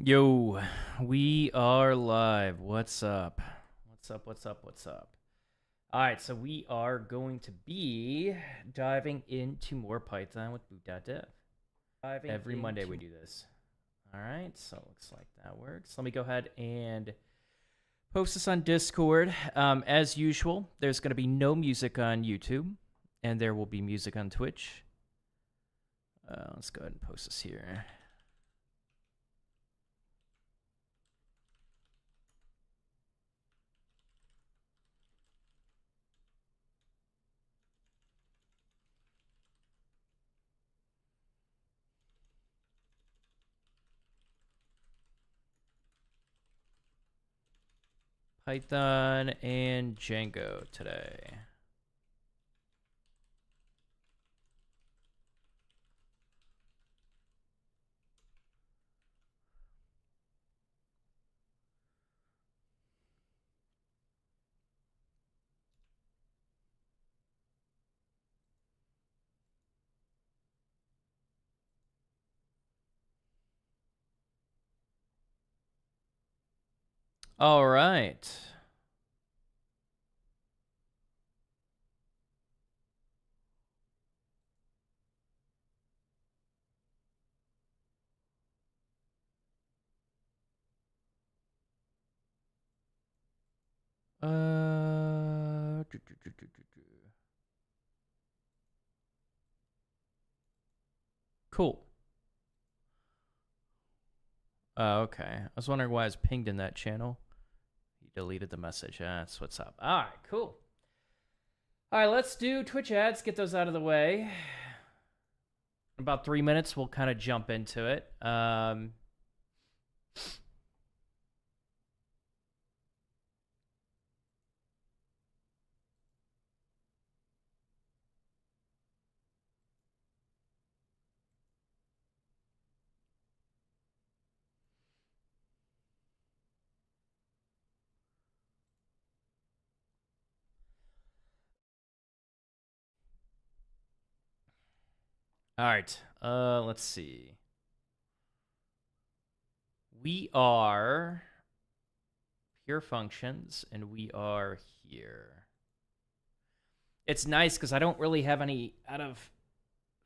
Yo, we are live. What's up? What's up? All right, so we are going to be diving into more Python with Boot.dev. Every Monday we do this. All right, so it looks like that works. Let me go ahead and post this on Discord. As usual, there's going to be no music on YouTube, and there will be music on Twitch. Let's go ahead and post this here. Python and Django today. All right. Uh, Cool. Okay. I was wondering why I was pinged in that channel. He deleted the message. That's what's up. All right, cool. All right, let's do Twitch ads. Get those out of the way. In about 3 minutes, we'll kind of jump into it. All right. Let's see. We are pure functions, and we are here. It's nice because I don't really have any out of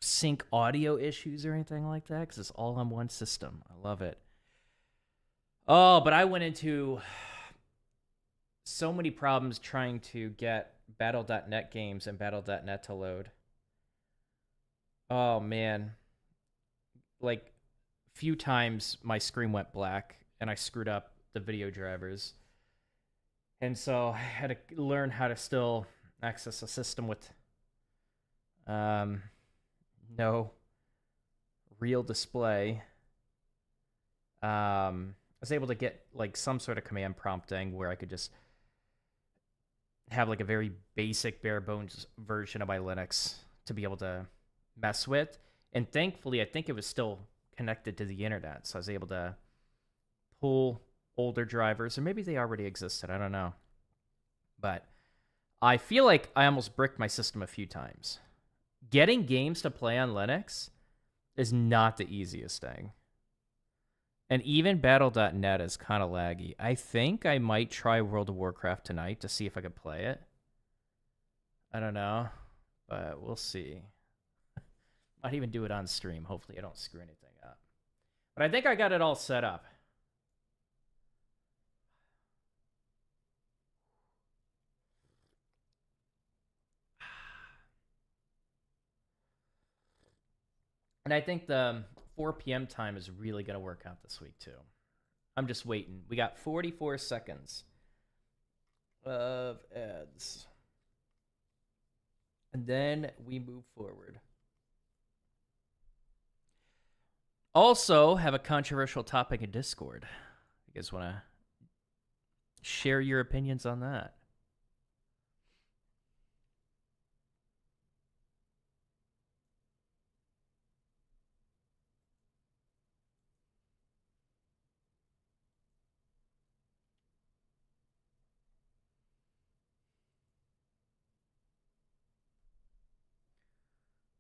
sync audio issues or anything like that because it's all on one system. I love it. Oh, but I went into so many problems trying to get Battle.net games and Battle.net to load. Oh man. Like few times my screen went black and I screwed up the video drivers. And so I had to learn how to still access a system with no real display. I was able to get like some sort of command prompting where I could just have like a very basic bare bones version of my Linux to be able to mess with. And thankfully, I think it was still connected to the internet. So I was able to pull older drivers, or maybe they already existed. I don't know. But I feel like I almost bricked my system a few times. Getting games to play on Linux is not the easiest thing. And even Battle.net is kind of laggy. I think I might try World of Warcraft tonight to see if I could play it. I don't know, but we'll see. Might even do it on stream. Hopefully I don't screw anything up. But I think I got it all set up. And I think the 4 p.m. time is really going to work out this week, too. I'm just waiting. We got 44 seconds of ads. And then we move forward. Also, have a controversial topic in Discord. You guys want to share your opinions on that?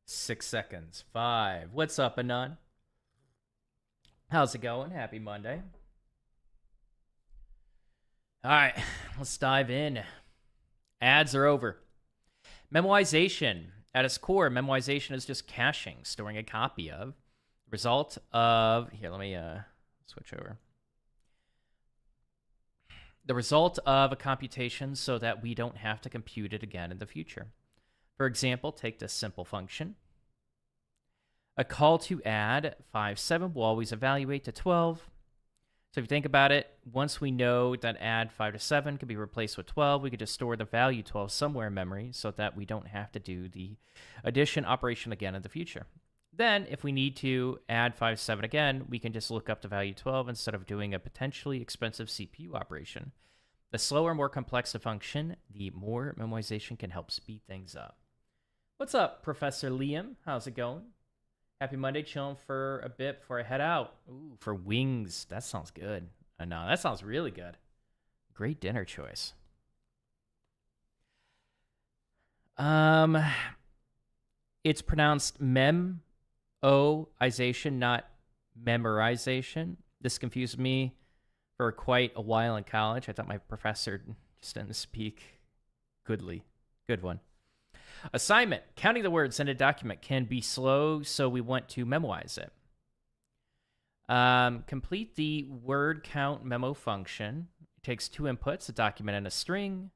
Six seconds. Five. What's up, Anon? How's it going? Happy Monday. All right, let's dive in. Ads are over. Memoization. At its core, memoization is just caching, storing a copy of. Result of. Here, let me switch over. The result of a computation so that we don't have to compute it again in the future. For example, take this simple function. A call to add 5, 7 will always evaluate to 12. So if you think about it, once we know that add 5 to 7 can be replaced with 12, we could just store the value 12 somewhere in memory so that we don't have to do the addition operation again in the future. Then, if we need to add 5 to 7 again, we can just look up the value 12 instead of doing a potentially expensive CPU operation. The slower, more complex the function, the more memoization can help speed things up. What's up, Professor Liam? How's it going? Happy Monday, chilling for a bit before I head out. Ooh, for wings. That sounds good. No, that sounds really good. Great dinner choice. It's pronounced memoization, not memorization. This confused me for quite a while in college. I thought my professor just didn't speak goodly. Good one. Assignment. Counting the words in a document can be slow, so we want to memoize it. Complete the word count memo function. It takes 2 inputs, a document and a string.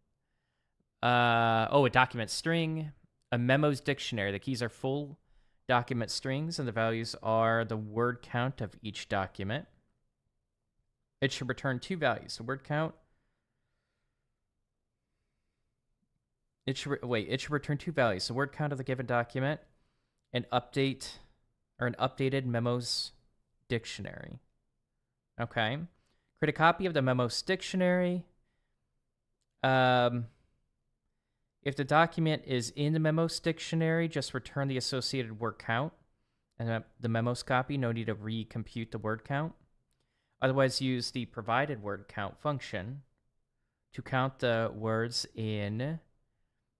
A document string. A memos dictionary. The keys are full document strings, and the values are the word count of each document. It should return 2 values. The word count. It should return 2 values: the word count of the given document, an updated memos dictionary. Okay. Create a copy of the memos dictionary. If the document is in the memos dictionary, just return the associated word count and the memos copy. No need to recompute the word count. Otherwise, use the provided word count function to count the words in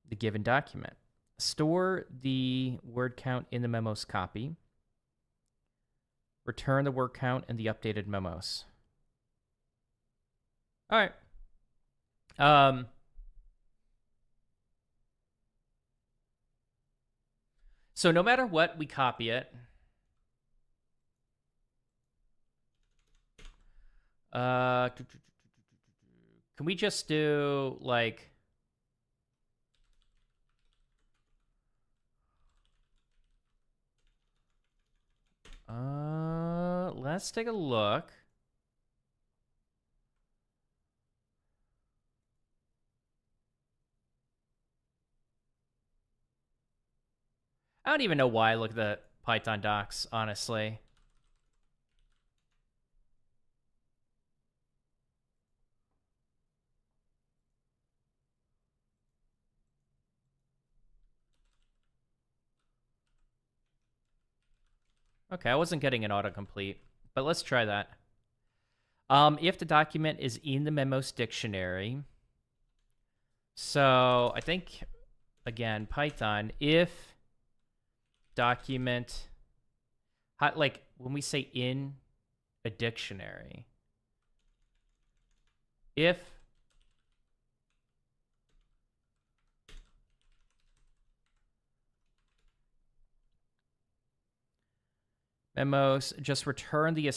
the given document. Store the word count in the memos copy. Return the word count in the updated memos. All right. So no matter what, we copy it. Can we just do like... let's take a look. I don't even know why I look at the Python docs, honestly. Okay, I wasn't getting an autocomplete, but let's try that. If the document is in the memos dictionary, so I think, again, Python, if document, like when we say in a dictionary, if memos, just return the,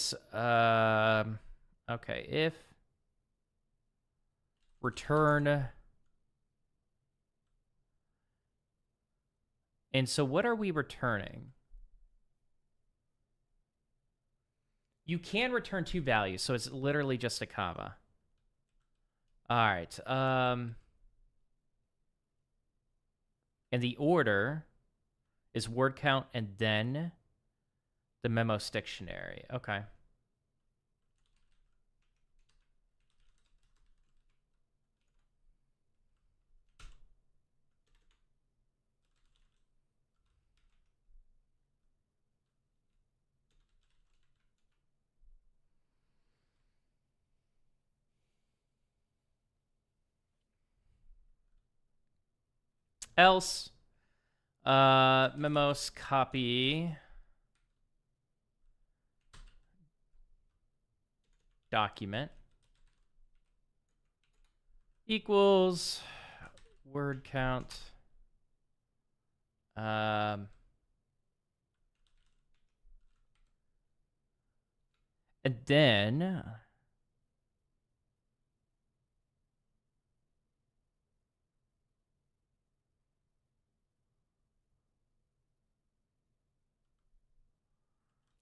okay, if return, and so what are we returning? You can return 2 values, so it's literally just a comma. All right. And the order is word count and then the memos dictionary. Okay. Else, memos copy document equals word count. And then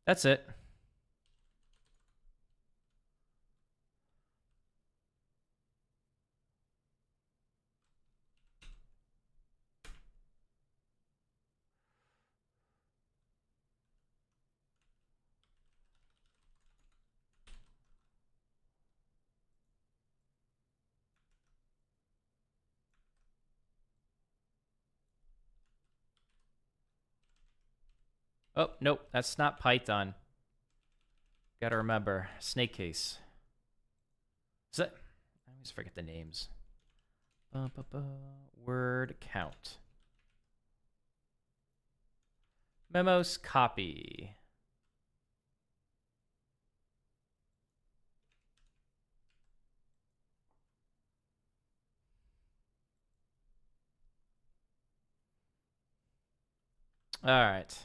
that's it. Oh, nope, that's not Python. Gotta remember, snake case. Is that? I always forget the names. Word count. Memos copy. All right.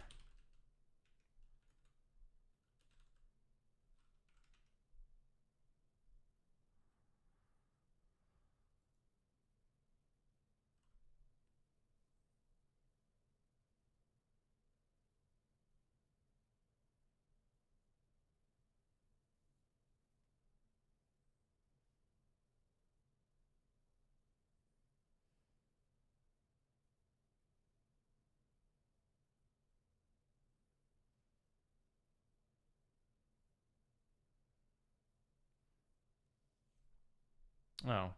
Oh.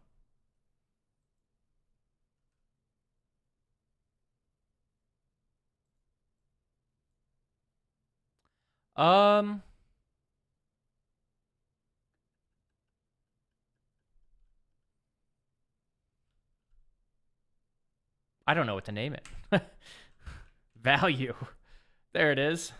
Um. I don't know what to name it. Value. There it is.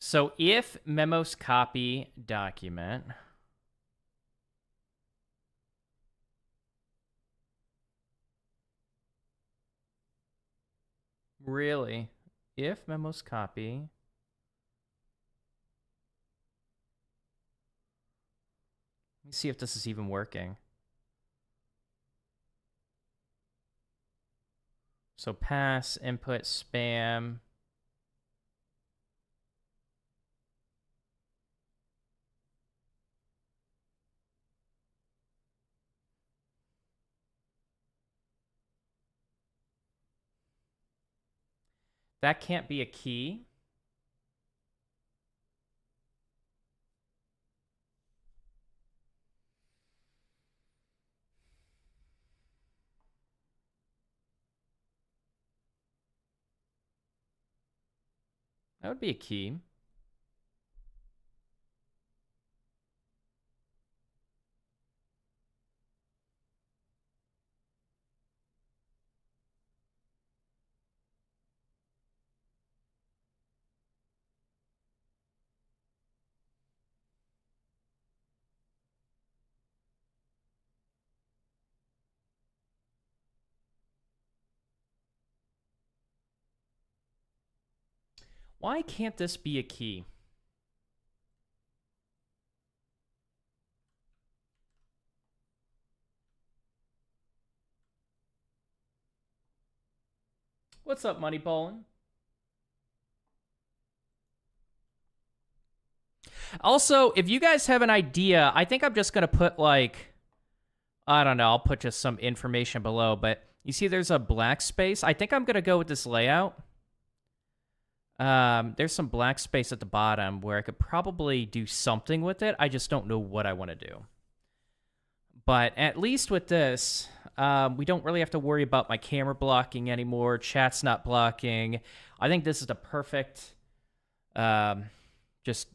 So if memos copy document really, if memos copy let me see if this is even working. So pass, input, spam. That can't be a key. That would be a key. Why can't this be a key? What's up, Money Ballin'? Also, if you guys have an idea, I think I'm just going to put like, I don't know, I'll put just some information below, but you see there's a black space. I think I'm going to go with this layout. There's some black space at the bottom where I could probably do something with it. I just don't know what I want to do. But at least with this, we don't really have to worry about my camera blocking anymore. Chat's not blocking. I think this is the perfect just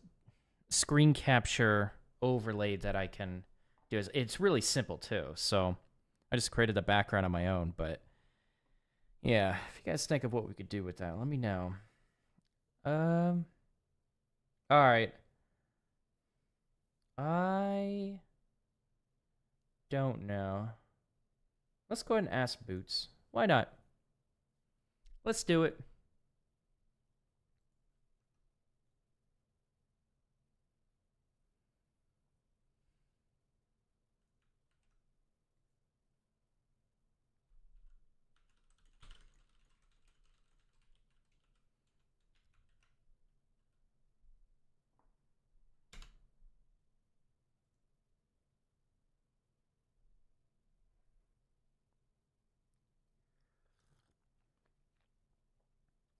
screen capture overlay that I can do. It's really simple too. So I just created the background on my own. But yeah, if you guys think of what we could do with that, let me know. All right. I don't know. Let's go ahead and ask Boots. Why not? Let's do it.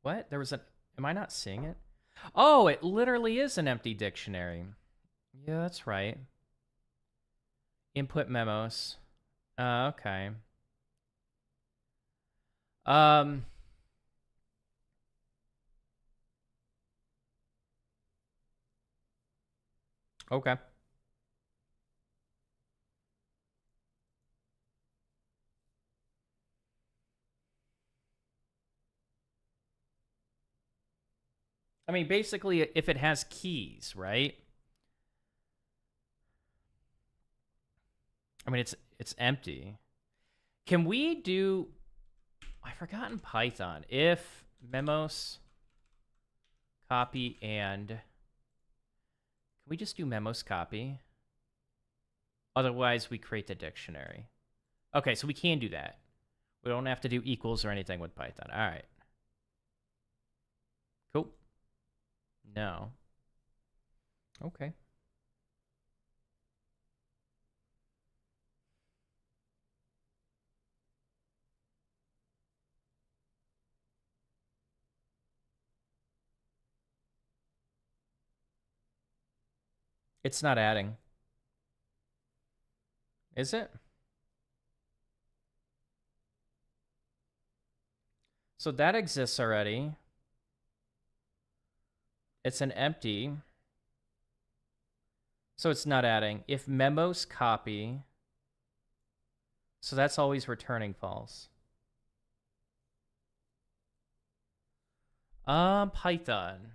What? There was an... Am I not seeing it? Oh, it literally is an empty dictionary. Yeah, that's right. Input memos. Okay. Um... Okay. I mean, basically, if it has keys, right? I mean, it's empty. Can we do... I forgot in Python. If memos copy and... Can we just do memos copy? Otherwise, we create the dictionary. Okay, so we can do that. We don't have to do equals or anything with Python. All right. Cool. No. Okay. It's not adding. Is it? So that exists already. It's an empty. So it's not adding. If memos copy. So that's always returning false. Python.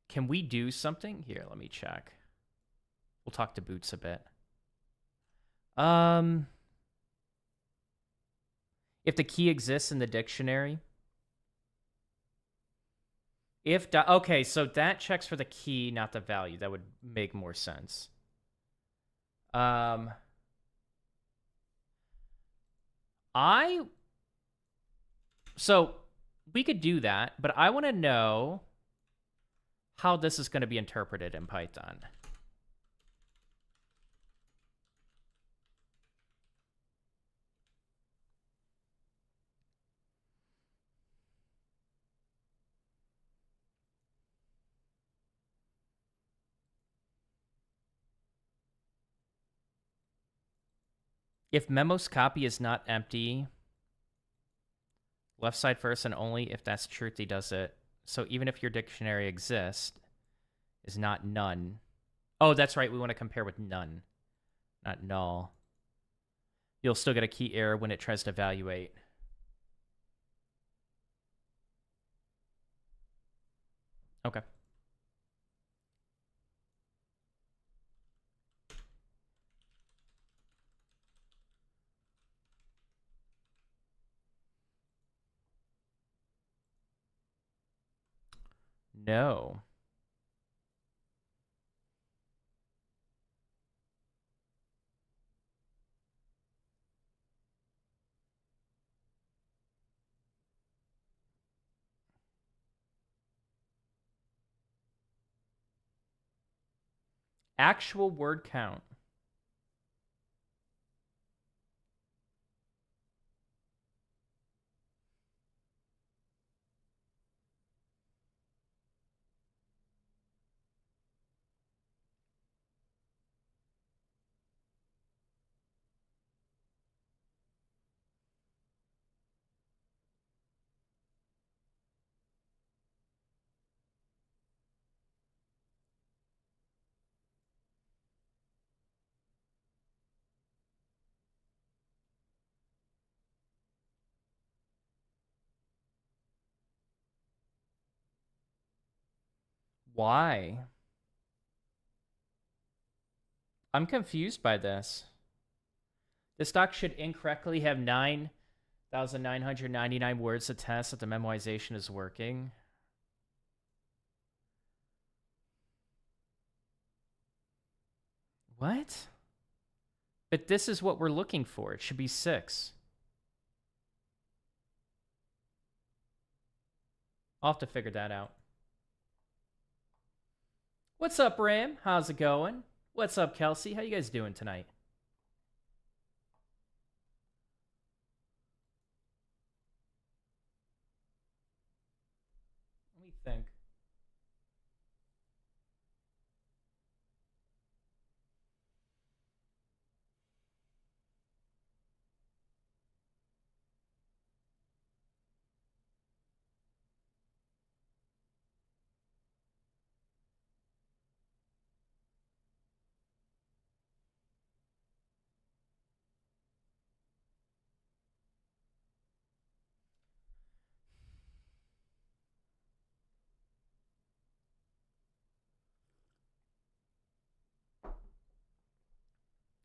Can we do something? Here, let me check. We'll talk to Boots a bit. If the key exists in the dictionary. Okay, so that checks for the key, not the value. That would make more sense. So we could do that, but I want to know how this is going to be interpreted in Python. If memos copy is not empty, left side first and only if that's truthy does it. So even if your dictionary exists, is not none. Oh, that's right. We want to compare with none, not null. You'll still get a key error when it tries to evaluate. Okay. No. Actual word count. Why? I'm confused by this. This doc should incorrectly have 9,999 words to test that the memoization is working. What? But this is what we're looking for. It should be 6. I'll have to figure that out. What's up, Ram? How's it going? What's up, Kelsey? How you guys doing tonight? Let me think.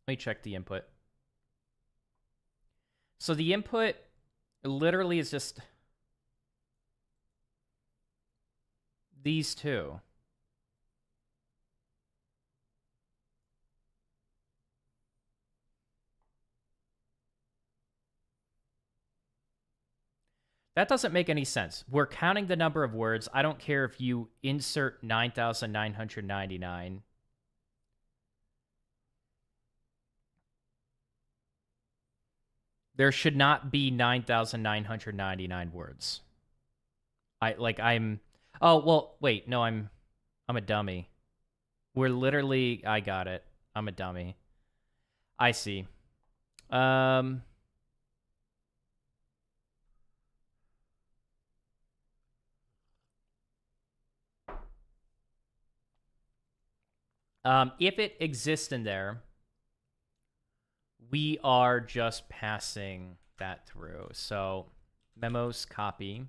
Let me check the input. So the input literally is just these two. That doesn't make any sense. We're counting the number of words. I don't care if you insert 9,999. There should not be 9,999 words. I'm oh, well, wait, no, I'm a dummy. We're literally I got it. I'm a dummy. I see. If it exists in there, we are just passing that through. So memos copy.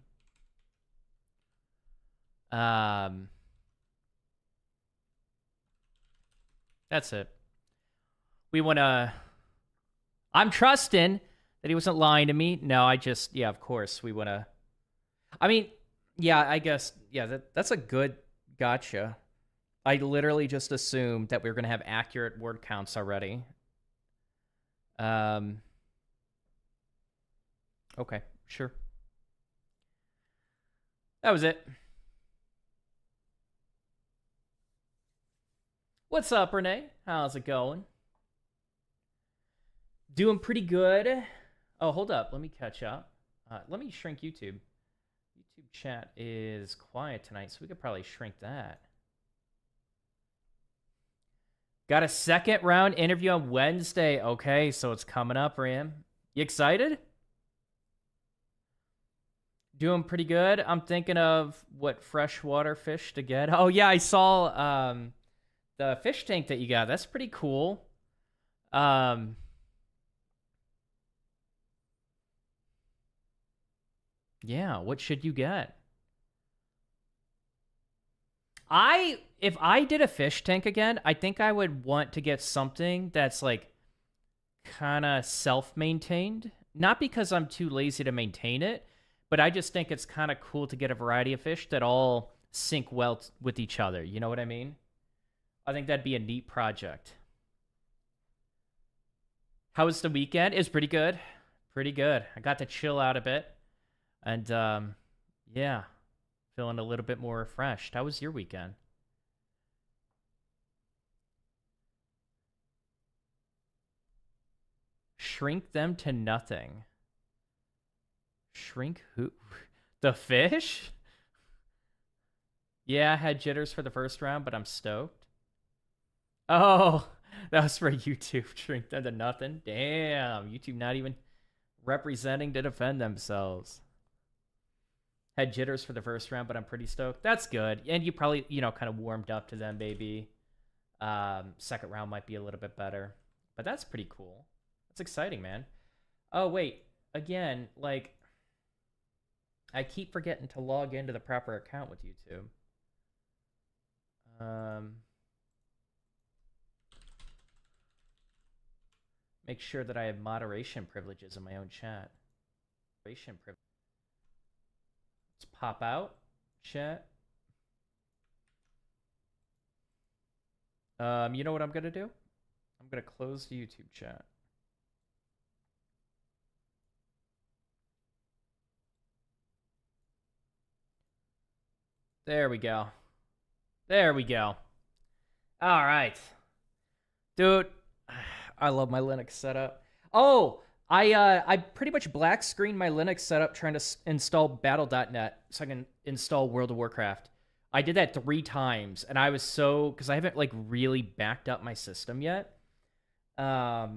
That's it. We want to... I'm trusting that he wasn't lying to me. No, yeah, of course, we want to... I mean, yeah, I guess, yeah, that's a good gotcha. I literally just assumed that we were going to have accurate word counts already. Okay, sure. That was it. What's up, Renee? How's it going? Doing pretty good. Oh, hold up. Let me catch up. Let me shrink YouTube. YouTube chat is quiet tonight, so we could probably shrink that. Got a second round interview on Wednesday. Okay, so it's coming up, Ram. You excited? Doing pretty good. I'm thinking of what freshwater fish to get. Oh, yeah, I saw the fish tank that you got. That's pretty cool. Yeah, what should you get? If I did a fish tank again, I think I would want to get something that's like kind of self-maintained. Not because I'm too lazy to maintain it, but I just think it's kind of cool to get a variety of fish that all sync well with each other. You know what I mean? I think that'd be a neat project. How was the weekend? It's pretty good. Pretty good. I got to chill out a bit. And, yeah, feeling a little bit more refreshed. How was your weekend? Shrink them to nothing. Shrink who? The fish? Yeah, I had jitters for the first round, but I'm stoked. Oh, that was for YouTube. Shrink them to nothing. Damn, YouTube not even representing to defend themselves. Had jitters for the first round, but I'm pretty stoked. That's good. And you probably, kind of warmed up to them, maybe. Second round might be a little bit better. But that's pretty cool. That's exciting, man. Oh, wait. Again, I keep forgetting to log into the proper account with YouTube. Make sure that I have moderation privileges in my own chat. Moderation privilege. Let's pop out chat. You know what I'm gonna do? I'm gonna close the YouTube chat. There we go. There we go. All right. Dude, I love my Linux setup. Oh, I pretty much black screened my Linux setup trying to install Battle.net so I can install World of Warcraft. I did that 3 times, and I was because I haven't like really backed up my system yet. I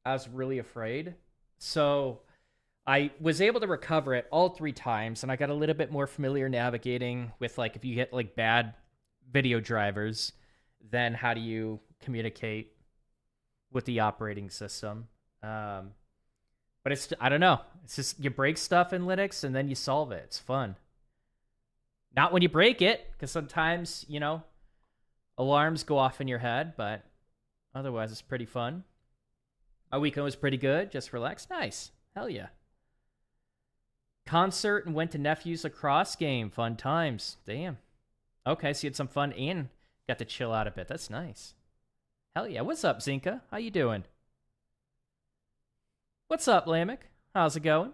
was really afraid. So I was able to recover it all 3 times, and I got a little bit more familiar navigating with, like, if you get, like, bad video drivers, then how do you communicate with the operating system? But I don't know. It's just, you break stuff in Linux, and then you solve it. It's fun. Not when you break it, because sometimes, alarms go off in your head, but otherwise it's pretty fun. My weekend was pretty good. Just relaxed. Nice. Hell yeah. Concert and went to nephew's lacrosse game. Fun times. Damn. Okay, so you had some fun and got to chill out a bit. That's nice. Hell yeah. What's up, Zinka? How you doing? What's up, Lamech? How's it going?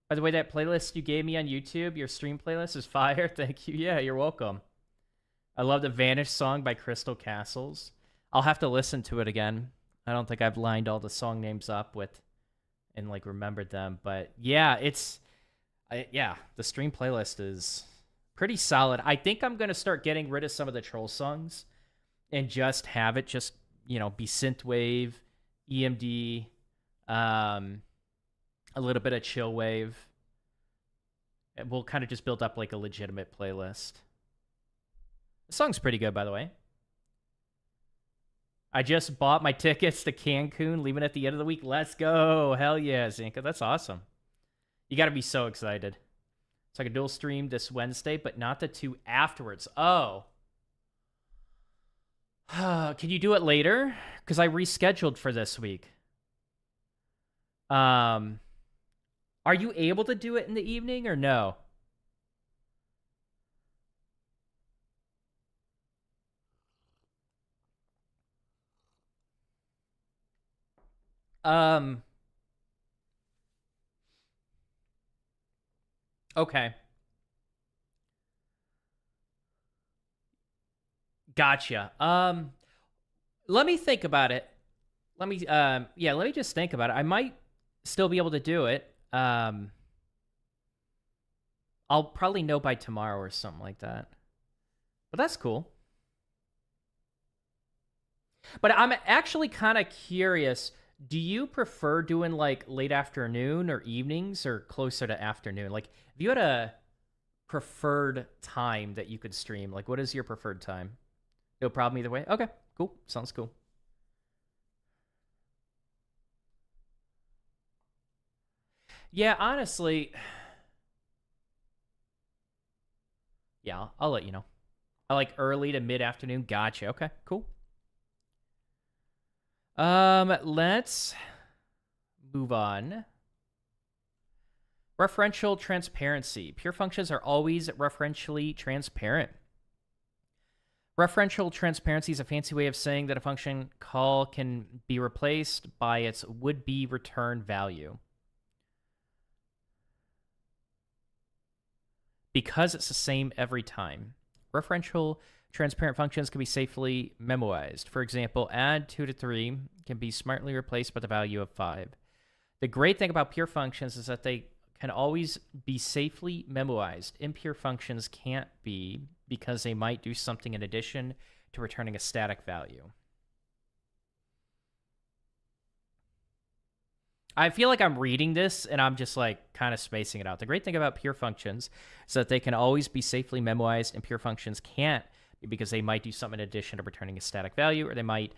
By the way, that playlist you gave me on YouTube, your stream playlist, is fire. Thank you. Yeah, you're welcome. I love the Vanish song by Crystal Castles. I'll have to listen to it again. I don't think I've lined all the song names up and like remembered them, but yeah, the stream playlist is pretty solid. I think I'm gonna start getting rid of some of the troll songs and just have it be synthwave, EMD, a little bit of chill wave. And we'll kind of just build up like a legitimate playlist. The song's pretty good, by the way. I just bought my tickets to Cancun, leaving at the end of the week. Let's go. Hell yeah, Zinka. That's awesome. You got to be so excited. So I can dual stream this Wednesday, but not the 2 afterwards. Oh. Can you do it later? Because I rescheduled for this week. Are you able to do it in the evening or no? Okay. Gotcha. Let me think about it. Let me just think about it. I might still be able to do it. I'll probably know by tomorrow or something like that. But that's cool. But I'm actually kind of curious. Do you prefer doing like late afternoon or evenings or closer to afternoon? Like, if you had a preferred time that you could stream, like, what is your preferred time? No problem either way? Okay, cool. Sounds cool. Yeah, honestly, yeah, I'll let you know. I like early to mid-afternoon. Gotcha. Okay, cool. Let's move on. Referential transparency. Pure functions are always referentially transparent. Referential transparency is a fancy way of saying that a function call can be replaced by its would-be return value. Because it's the same every time. Referential transparent functions can be safely memoized. For example, add 2 to 3 can be smartly replaced by the value of 5. The great thing about pure functions is that they can always be safely memoized. Impure functions can't be because they might do something in addition to returning a static value. I feel like I'm reading this and I'm just like kind of spacing it out. The great thing about pure functions is that they can always be safely memoized, and pure functions can't because they might do something in addition to returning a static value, or they might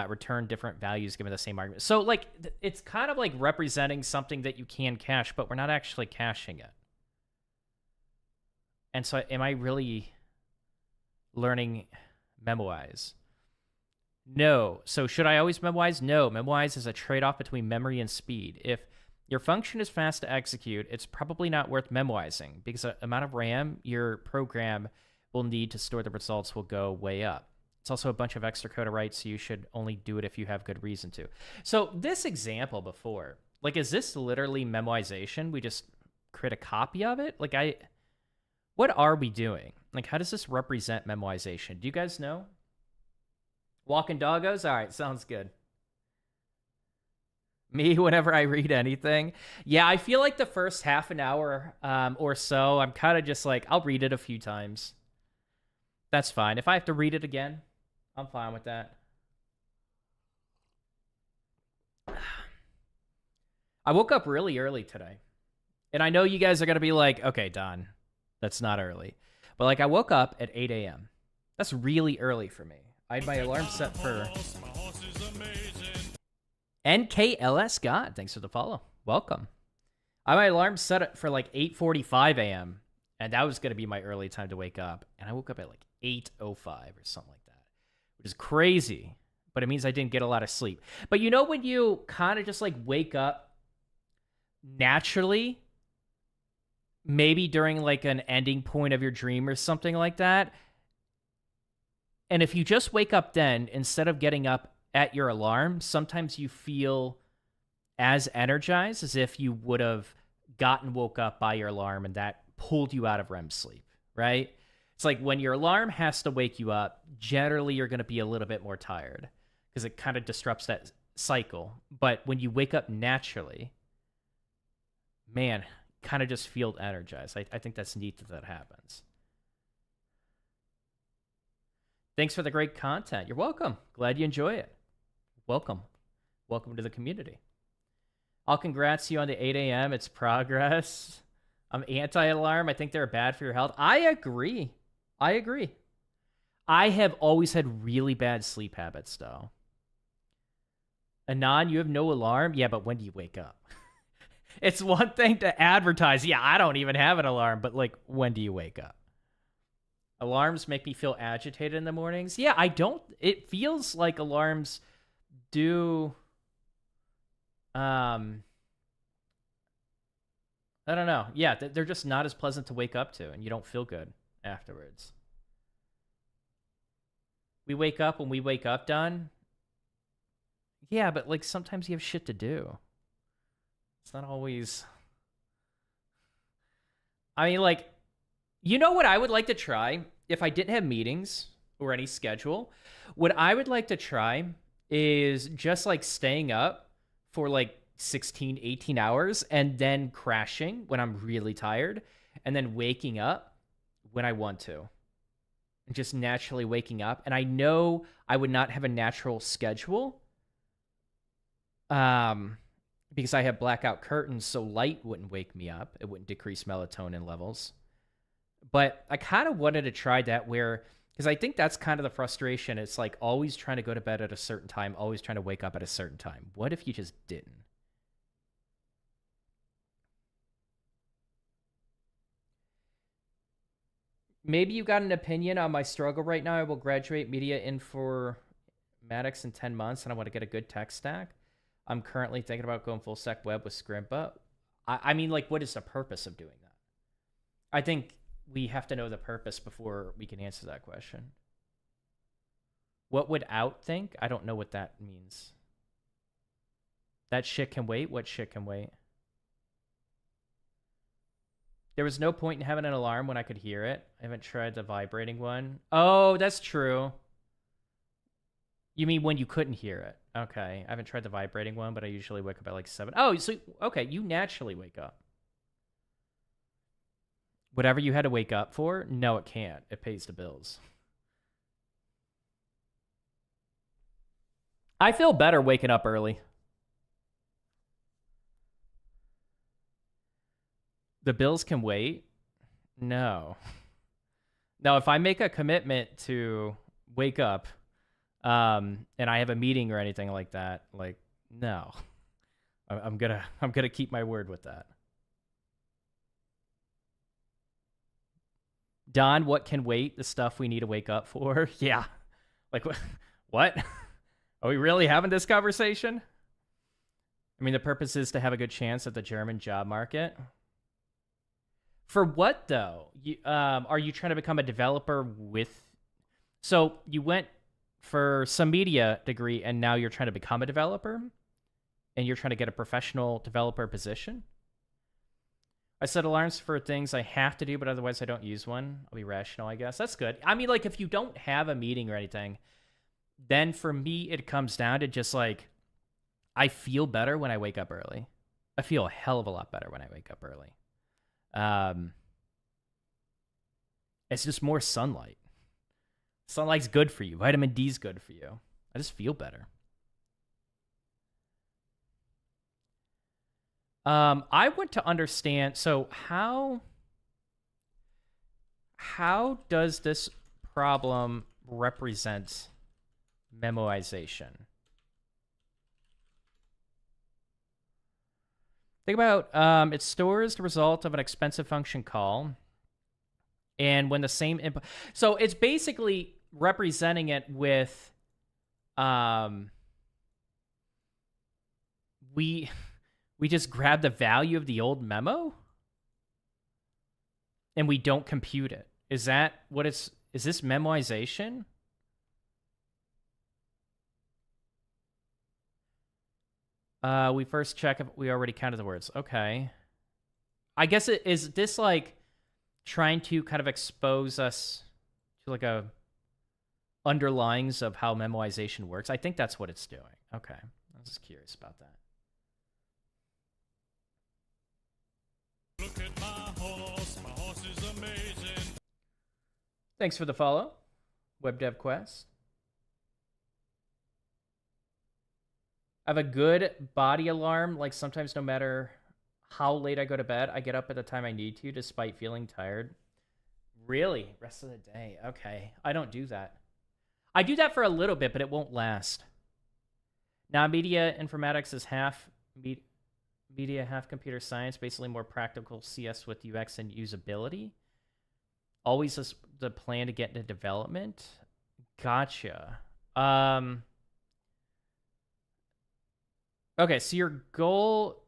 return different values given the same argument. So like it's kind of like representing something that you can cache, but we're not actually caching it. And so am I really learning Memoize? No. So should I always Memoize? No. Memoize is a trade-off between memory and speed. If your function is fast to execute, it's probably not worth memoizing because the amount of RAM your program will need to store the results will go way up. It's also a bunch of extra code to write, so you should only do it if you have good reason to. So this example before, like, is this literally memoization? We just create a copy of it? Like, what are we doing? Like, how does this represent memoization? Do you guys know? Walking doggos? All right, sounds good. Me, whenever I read anything. Yeah, I feel like the first half an hour or so, I'm kind of just like, I'll read it a few times. That's fine. If I have to read it again, I'm fine with that. I woke up really early today. And I know you guys are going to be like, okay, Don, that's not early. But like, I woke up at 8 a.m. That's really early for me. I had my alarm set for... NKLS God, thanks for the follow. Welcome. I had my alarm set it for like 8:45 a.m. And that was going to be my early time to wake up. And I woke up at like 8:05 or something like that, which is crazy. But it means I didn't get a lot of sleep. But you know when you kind of just like wake up naturally, maybe during like an ending point of your dream or something like that, and if you just wake up then, instead of getting up at your alarm, sometimes you feel as energized as if you would have woke up by your alarm and that pulled you out of REM sleep, right? It's like when your alarm has to wake you up, generally you're going to be a little bit more tired because it kind of disrupts that cycle. But when you wake up naturally, man, kind of just feel energized. I think that's neat that happens. Thanks for the great content. You're welcome. Glad you enjoy it. Welcome. Welcome to the community. I'll congrats you on the 8 a.m. It's progress. I'm anti-alarm. I think they're bad for your health. I agree. I have always had really bad sleep habits, though. Anon, you have no alarm? Yeah, but when do you wake up? It's one thing to advertise. Yeah, I don't even have an alarm, but like, when do you wake up? Alarms make me feel agitated in the mornings. Yeah, I don't. It feels like alarms do. I don't know. Yeah, they're just not as pleasant to wake up to, and you don't feel good afterwards. We wake up when we wake up, Don. Yeah, but like sometimes you have shit to do. It's not always. I mean, like, you know what I would like to try if I didn't have meetings or any schedule? What I would like to try is just like staying up for like 16, 18 hours and then crashing when I'm really tired and then waking up when I want to. And just naturally waking up. And I know I would not have a natural schedule because I have blackout curtains, so light wouldn't wake me up. It wouldn't decrease melatonin levels. But I kind of wanted to try that because I think that's kind of the frustration. It's like always trying to go to bed at a certain time, always trying to wake up at a certain time. What if you just didn't? Maybe you got an opinion on my struggle right now. I will graduate media informatics in 10 months, and I want to get a good tech stack. I'm currently thinking about going full stack web with Scrimba. I mean, like, what is the purpose of doing that? I think we have to know the purpose before we can answer that question. What would out think? I don't know what that means. That shit can wait? What shit can wait? There was no point in having an alarm when I could hear it. I haven't tried the vibrating one. Oh, that's true. You mean when you couldn't hear it? Okay. I haven't tried the vibrating one, but I usually wake up at like 7. Oh, so, okay. You naturally wake up. Whatever you had to wake up for? No, it can't. It pays the bills. I feel better waking up early. The bills can wait? No. Now, if I make a commitment to wake up, and I have a meeting or anything like that, like, no. I'm gonna keep my word with that. Don, what can wait? The stuff we need to wake up for? Yeah. Like, what? Are we really having this conversation? I mean, the purpose is to have a good chance at the German job market. For what, though? Are you trying to become a developer with... So you went for some media degree, and now you're trying to become a developer? And you're trying to get a professional developer position? I set alarms for things I have to do, but otherwise I don't use one. I'll be rational, I guess. That's good. I mean, like, if you don't have a meeting or anything, then for me, it comes down to just, like, I feel better when I wake up early. I feel a hell of a lot better when I wake up early. It's just more sunlight. Sunlight's good for you. Vitamin D's good for you. I just feel better. I want to understand, so how does this problem represent memoization? Think about, it stores the result of an expensive function call, and when the same input... So it's basically representing it with, we just grab the value of the old memo and we don't compute it. Is that what it's... Is this memoization? We first check if we already counted the words. Okay. I guess is this like trying to kind of expose us to like a underlyings of how memoization works? I think that's what it's doing. Okay. I was just curious about that. Look at my horse is amazing. Thanks for the follow, WebDev Quest. I have a good body alarm. Like sometimes no matter how late I go to bed, I get up at the time I need to despite feeling tired. Really? Rest of the day. Okay. I don't do that. I do that for a little bit, but it won't last. Now, media informatics is half media, half computer science, basically more practical CS with UX and usability. Always the plan to get into development. Gotcha. Okay, so your goal,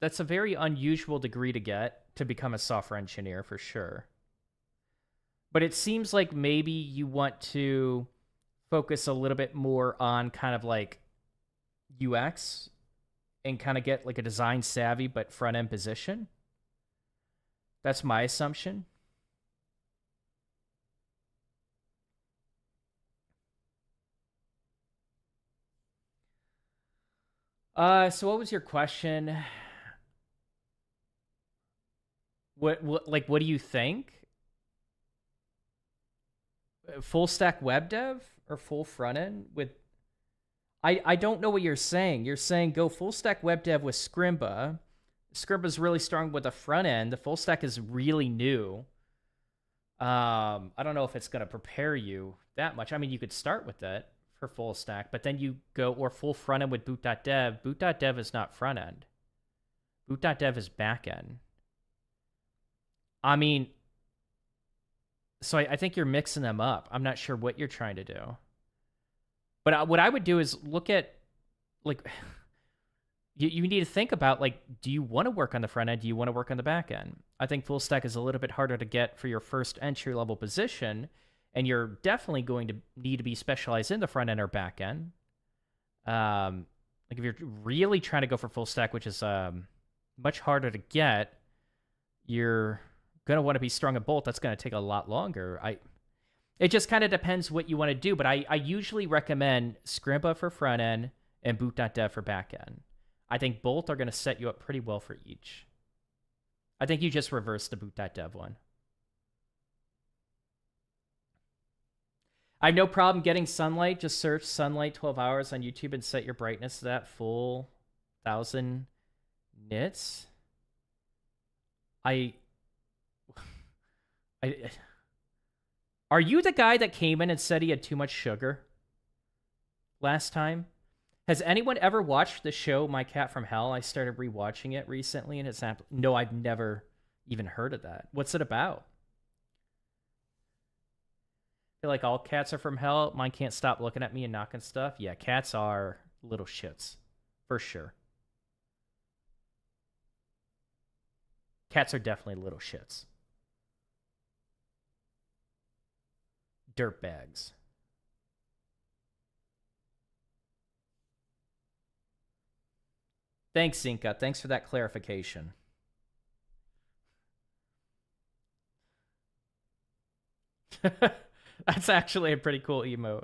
that's a very unusual degree to get to become a software engineer for sure. But it seems like maybe you want to focus a little bit more on kind of like UX and kind of get like a design savvy but front end position. That's my assumption. So what was your question? What do you think? Full stack web dev or full front end with... I don't know what you're saying. You're saying go full stack web dev with Scrimba. Scrimba's really strong with the front end. The full stack is really new. I don't know if it's going to prepare you that much. I mean, you could start with that for full stack, but then you go or full front end with Boot.dev. Boot.dev is not front end. Boot.dev is back end. I mean, so I think you're mixing them up. I'm not sure what you're trying to do. But what I would do is look at, like, you need to think about, like, do you want to work on the front end? Do you want to work on the back end? I think full stack is a little bit harder to get for your first entry level position, and you're definitely going to need to be specialized in the front end or back end. Like, if you're really trying to go for full stack, which is much harder to get, you're going to want to be strong at both. That's going to take a lot longer. It just kind of depends what you want to do, but I usually recommend Scrimba for front end and Boot.dev for back end. I think both are going to set you up pretty well for each. I think you just reversed the Boot.dev one. I have no problem getting sunlight. Just search sunlight 12 hours on YouTube and set your brightness to that full 1000 nits. Are you the guy that came in and said he had too much sugar last time? Has anyone ever watched the show My Cat from Hell? I started rewatching it recently, and no, I've never even heard of that. What's it about? feel like all cats are from hell. Mine can't stop looking at me and knocking stuff. Yeah, cats are little shits. For sure. Cats are definitely little shits. Dirtbags. Thanks, Zinka. Thanks for that clarification. That's actually a pretty cool emote.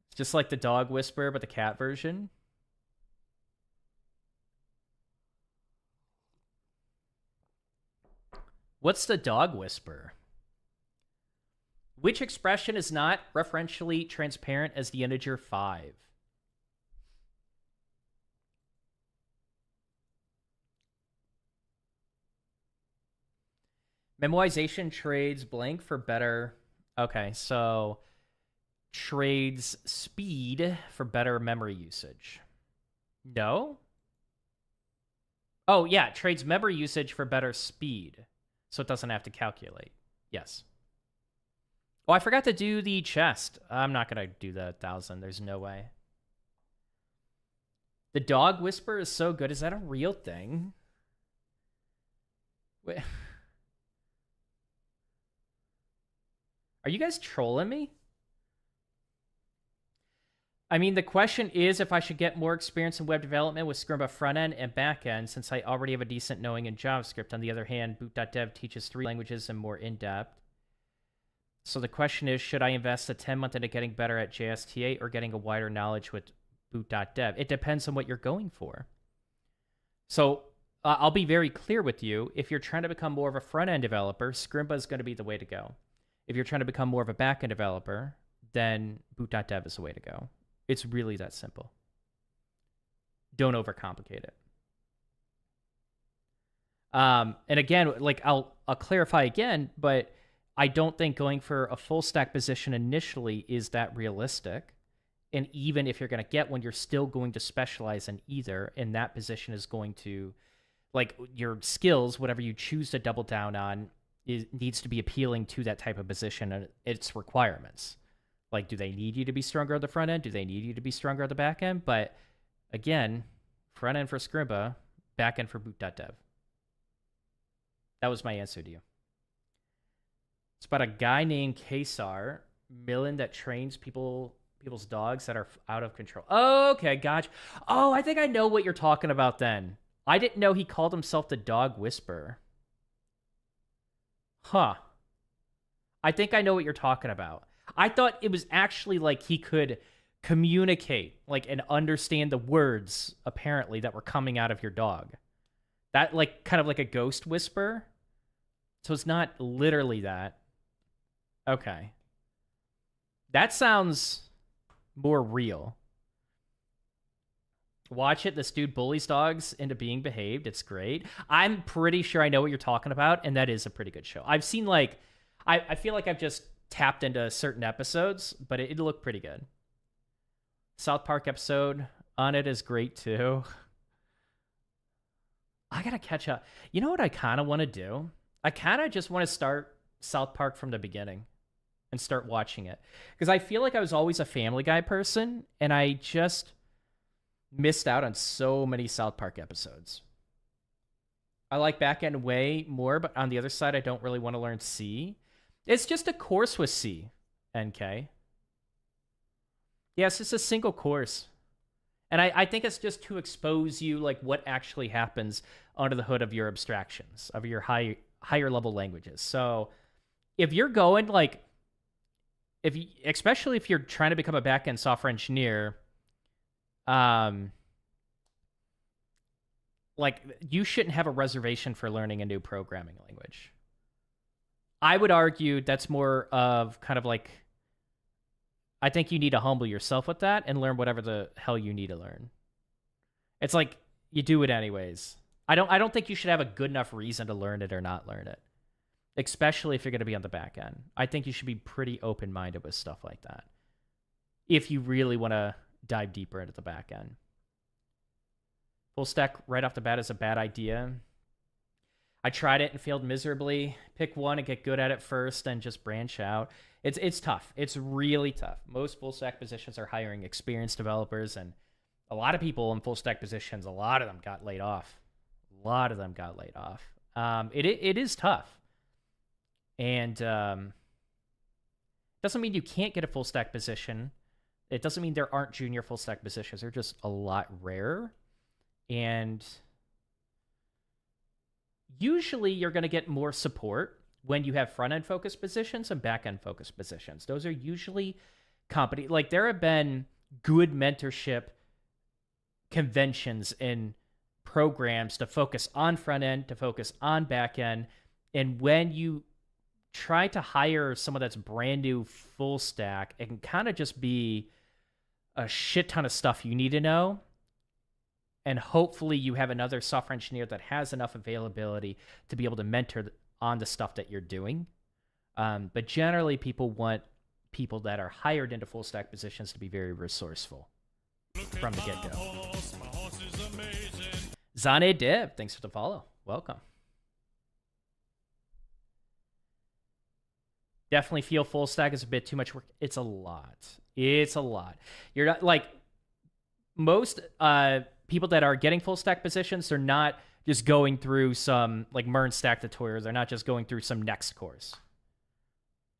It's just like the dog whisper, but the cat version. What's the dog whisper? Which expression is not referentially transparent as the integer 5? Memoization trades blank for better. Okay, so trades speed for better memory usage. No? Oh, yeah, trades memory usage for better speed. So it doesn't have to calculate. Yes. Oh, I forgot to do the chest. I'm not going to do the 1,000. There's no way. The dog whisper is so good. Is that a real thing? Wait. Are you guys trolling me? I mean, the question is if I should get more experience in web development with Scrimba frontend and backend, since I already have a decent knowing in JavaScript. On the other hand, Boot.dev teaches 3 languages and more in-depth. So the question is, should I invest a 10-month into getting better at JSTA or getting a wider knowledge with Boot.dev? It depends on what you're going for. So I'll be very clear with you. If you're trying to become more of a front-end developer, Scrimba is going to be the way to go. If you're trying to become more of a back-end developer, then Boot.dev is the way to go. It's really that simple. Don't overcomplicate it. And again, like I'll clarify again, but I don't think going for a full stack position initially is that realistic. And even if you're going to get one, you're still going to specialize in either. And that position is going to, like, your skills, whatever you choose to double down on, needs to be appealing to that type of position and its requirements. Like, do they need you to be stronger on the front end? Do they need you to be stronger on the back end? But again, front end for Scrimba, back end for Boot.dev. That was my answer to you. It's about a guy named Kesar Millen that trains people's dogs that are out of control. Oh, okay, gotcha. Oh, I think I know what you're talking about then. I didn't know he called himself the Dog Whisperer. Huh. I think I know what you're talking about. I thought it was actually like he could communicate, like, and understand the words, apparently, that were coming out of your dog. That, like, kind of like a ghost whisper. So it's not literally that. Okay. That sounds more real. Watch it. This dude bullies dogs into being behaved. It's great. I'm pretty sure I know what you're talking about, and that is a pretty good show. I've seen, like, I feel like I've just tapped into certain episodes, but it looked pretty good. South Park episode on it is great too. I gotta catch up. You know what I kind of want to do? I kind of just want to start South Park from the beginning and start watching it. Because I feel like I was always a Family Guy person, and I just missed out on so many South Park episodes. I like Backend way more, but on the other side, I don't really want to learn C. It's just a course with C, NK. Yeah, it's just a single course. And I think it's just to expose you, like, what actually happens under the hood of your abstractions, of your higher level languages. So if you're going, like, especially if you're trying to become a backend software engineer, like, you shouldn't have a reservation for learning a new programming language. I would argue that's more of kind of like, I think you need to humble yourself with that and learn whatever the hell you need to learn. It's like, you do it anyways. I don't think you should have a good enough reason to learn it or not learn it, especially if you're going to be on the back end. I think you should be pretty open-minded with stuff like that if you really want to dive deeper into the back end. Full stack right off the bat is a bad idea. I tried it and failed miserably. Pick one and get good at it first and just branch out. It's tough. It's really tough. Most full stack positions are hiring experienced developers, and a lot of people in full stack positions, a lot of them got laid off. A lot of them got laid off. It is tough. And doesn't mean you can't get a full stack position. It doesn't mean there aren't junior full stack positions. They're just a lot rarer. And usually you're going to get more support when you have front-end focused positions and back-end focused positions. Those are usually company, like there have been good mentorship conventions in programs to focus on front-end, to focus on back-end. And when you try to hire someone that's brand new full stack, it can kind of just be a shit ton of stuff you need to know. And hopefully you have another software engineer that has enough availability to be able to mentor on the stuff that you're doing. But generally, people want people that are hired into full stack positions to be very resourceful from the get-go. Zane Dev, thanks for the follow. Welcome. Definitely feel full stack is a bit too much work. It's a lot. It's a lot. You're not like most people that are getting full stack positions. They're not just going through some like MERN stack tutorials. They're not just going through some next course.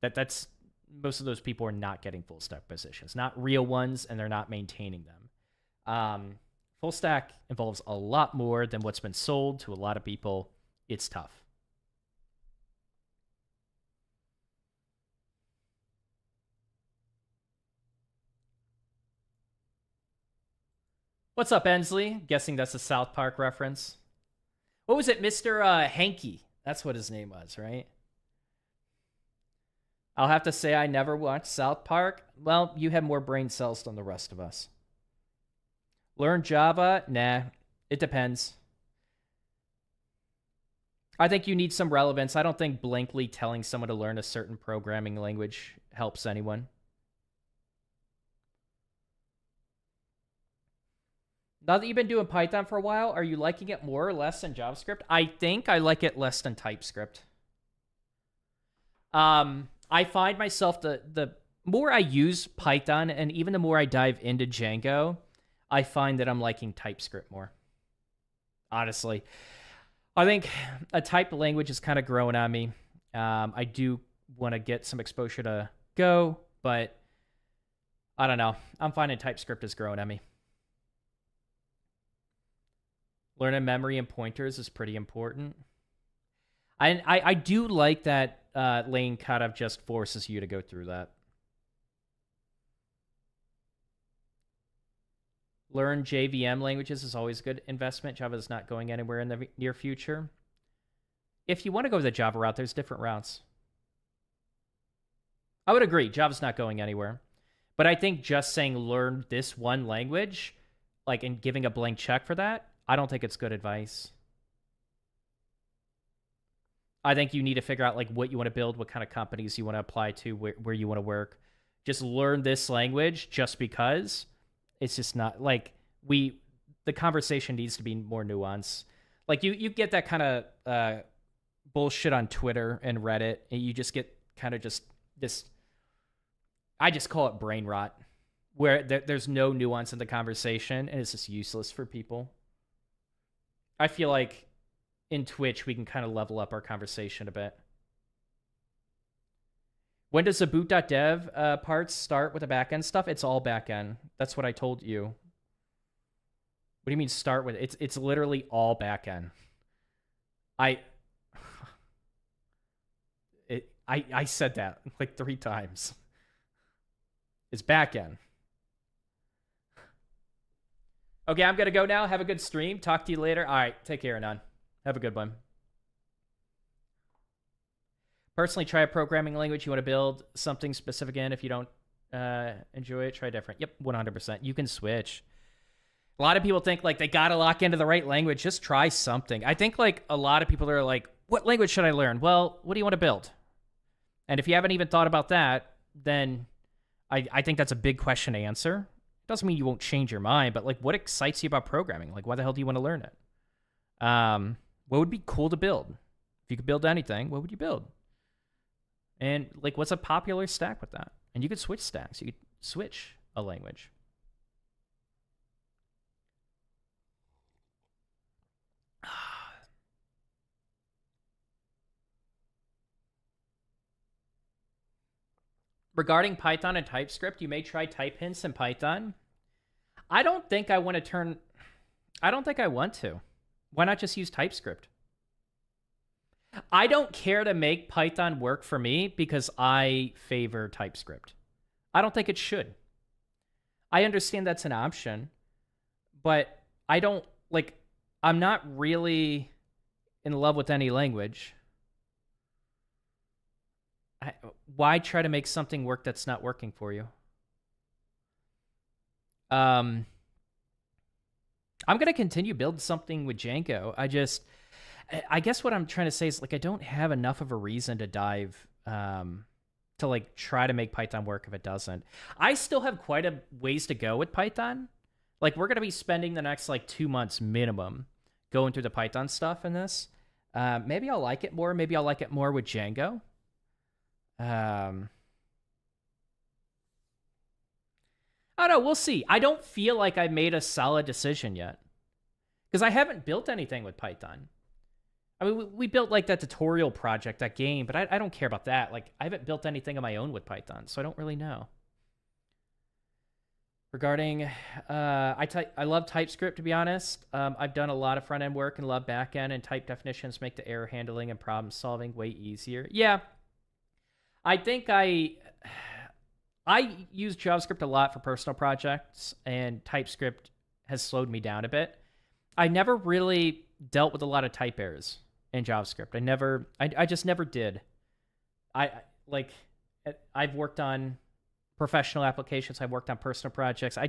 That's most of those people are not getting full stack positions, not real ones, and they're not maintaining them. Full stack involves a lot more than what's been sold to a lot of people. It's tough. What's up, Ensley? Guessing that's a South Park reference. What was it, Mr. Hanky? That's what his name was, right? I'll have to say I never watched South Park. Well, you have more brain cells than the rest of us. Learn Java? Nah, it depends. I think you need some relevance. I don't think blankly telling someone to learn a certain programming language helps anyone. Now that you've been doing Python for a while, are you liking it more or less than JavaScript? I think I like it less than TypeScript. I find myself, the more I use Python and even the more I dive into Django, I find that I'm liking TypeScript more. Honestly. I think a typed language is kind of growing on me. I do want to get some exposure to Go, but I don't know. I'm finding TypeScript is growing on me. Learning memory and pointers is pretty important. I do like that Lane kind of just forces you to go through that. Learn JVM languages is always a good investment. Java is not going anywhere in the near future. If you want to go the Java route, there's different routes. I would agree. Java's not going anywhere. But I think just saying learn this one language, like, and giving a blank check for that, I don't think it's good advice. I think you need to figure out like what you want to build, what kind of companies you want to apply to, where you want to work. Just learn this language just because. It's just not like the conversation needs to be more nuanced. Like you get that kind of bullshit on Twitter and Reddit, and you just get kind of just this, I just call it brain rot, where there's no nuance in the conversation and it's just useless for people. I feel like in Twitch, we can kind of level up our conversation a bit. When does the Boot.dev parts start with the backend stuff? It's all backend. That's what I told you. What do you mean start with? It's literally all backend. I said that like 3 times. It's backend. Okay, I'm going to go now. Have a good stream. Talk to you later. All right, take care, Anon. Have a good one. Personally, try a programming language you want to build something specific in. If you don't enjoy it, try different. Yep, 100%. You can switch. A lot of people think like they got to lock into the right language. Just try something. I think like a lot of people are like, what language should I learn? Well, what do you want to build? And if you haven't even thought about that, then I think that's a big question to answer. Doesn't mean you won't change your mind, but like what excites you about programming? Like why the hell do you want to learn it? What would be cool to build? If you could build anything, what would you build? And like, what's a popular stack with that? And you could switch stacks. You could switch a language. Regarding Python and TypeScript, you may try type hints in Python. I don't think I want to. Why not just use TypeScript? I don't care to make Python work for me because I favor TypeScript. I don't think it should. I understand that's an option, but I don't, like, I'm not really in love with any language. Why try to make something work that's not working for you? I'm going to continue building something with Django. I guess what I'm trying to say is, like, I don't have enough of a reason to dive, to, like, try to make Python work if it doesn't. I still have quite a ways to go with Python. Like, we're going to be spending the next, like, 2 months minimum going through the Python stuff in this. Maybe I'll like it more. Maybe I'll like it more with Django. I don't know. We'll see. I don't feel like I made a solid decision yet because I haven't built anything with Python. I mean, we built like that tutorial project, that game, but I don't care about that. Like, I haven't built anything on my own with Python, so I don't really know. Regarding, I love TypeScript, to be honest. I've done a lot of front-end work and love back-end, and type definitions make the error handling and problem solving way easier. Yeah. I think I use JavaScript a lot for personal projects, and TypeScript has slowed me down a bit. I never really dealt with a lot of type errors in JavaScript. I just never did. I've worked on professional applications. I've worked on personal projects. I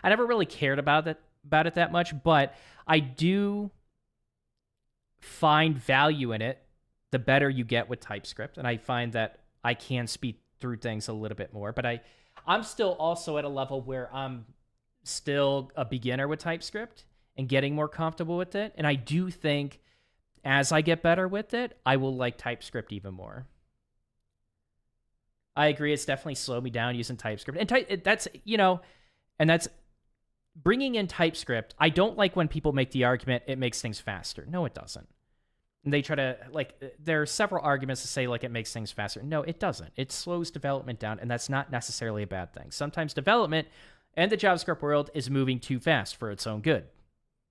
never really cared about it that much, but I do find value in it the better you get with TypeScript, and I find that I can speed through things a little bit more, but I'm still also at a level where I'm still a beginner with TypeScript and getting more comfortable with it. And I do think as I get better with it, I will like TypeScript even more. I agree. It's definitely slowed me down using TypeScript. And that's bringing in TypeScript. I don't like when people make the argument it makes things faster. No, it doesn't. And they try to, like, there are several arguments to say, like, it makes things faster. No, it doesn't. It slows development down, and that's not necessarily a bad thing. Sometimes development and the JavaScript world is moving too fast for its own good.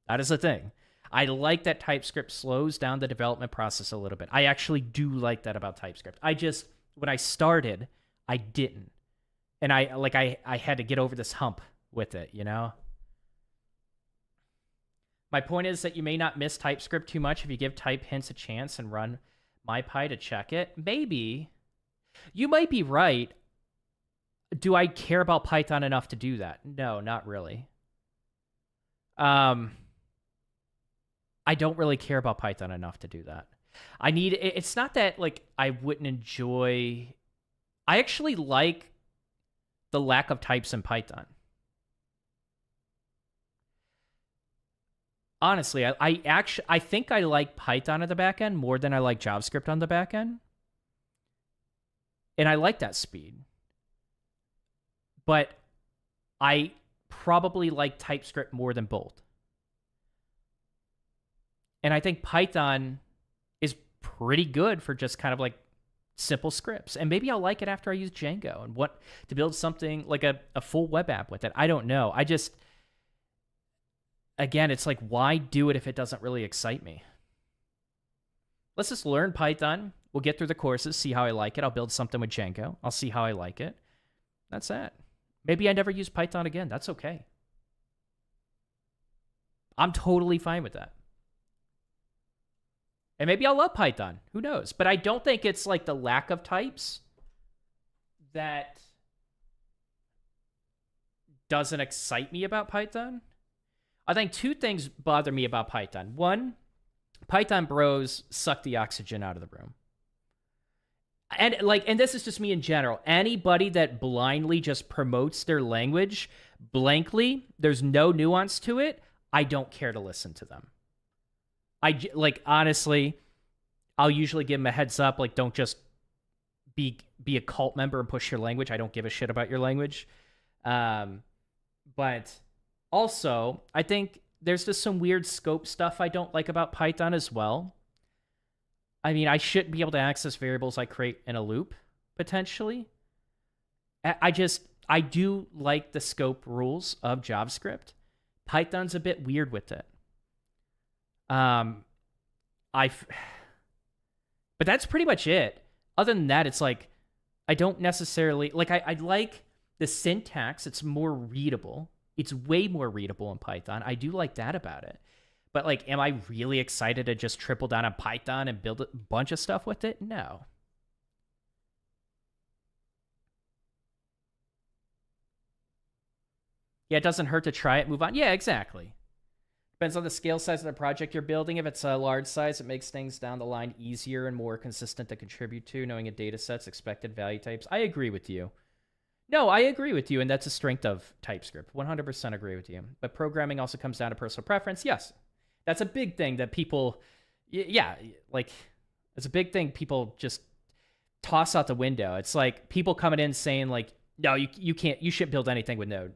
That is the thing. I like that TypeScript slows down the development process a little bit. I actually do like that about TypeScript. When I started, I didn't. And I had to get over this hump with it, you know? My point is that you may not miss TypeScript too much if you give type hints a chance and run MyPy to check it. Maybe. You might be right. Do I care about Python enough to do that? No, not really. I don't really care about Python enough to do that. It's not that, like, I wouldn't enjoy. I actually like the lack of types in Python. Honestly, I think I like Python at the back end more than I like JavaScript on the back end. And I like that speed. But I probably like TypeScript more than both. And I think Python is pretty good for just kind of like simple scripts. And maybe I'll like it after I use Django and want to build something like a full web app with it. I don't know. Again, it's like, why do it if it doesn't really excite me? Let's just learn Python. We'll get through the courses, see how I like it. I'll build something with Django. I'll see how I like it. That's that. Maybe I never use Python again. That's okay. I'm totally fine with that. And maybe I'll love Python. Who knows? But I don't think it's like the lack of types that doesn't excite me about Python. I think two things bother me about Python. One, Python bros suck the oxygen out of the room. And this is just me in general. Anybody that blindly just promotes their language blankly, there's no nuance to it, I don't care to listen to them. Honestly, I'll usually give them a heads up, like, don't just be a cult member and push your language. I don't give a shit about your language. But also, I think there's just some weird scope stuff I don't like about Python as well. I mean, I should be able to access variables I create in a loop, potentially. I do like the scope rules of JavaScript. Python's a bit weird with it. But that's pretty much it. Other than that, it's like, I don't necessarily, like, I like the syntax. It's more readable. It's way more readable in Python. I do like that about it. But, like, am I really excited to just triple down on Python and build a bunch of stuff with it? No. Yeah, it doesn't hurt to try it, move on. Yeah, exactly. Depends on the scale size of the project you're building. If it's a large size, it makes things down the line easier and more consistent to contribute to, knowing a data set's expected value types. I agree with you. No, I agree with you, and that's a strength of TypeScript. 100% agree with you. But programming also comes down to personal preference. Yes, that's a big thing that people, yeah, like, it's a big thing people just toss out the window. It's like people coming in saying, like, no, you can't, you shouldn't build anything with Node.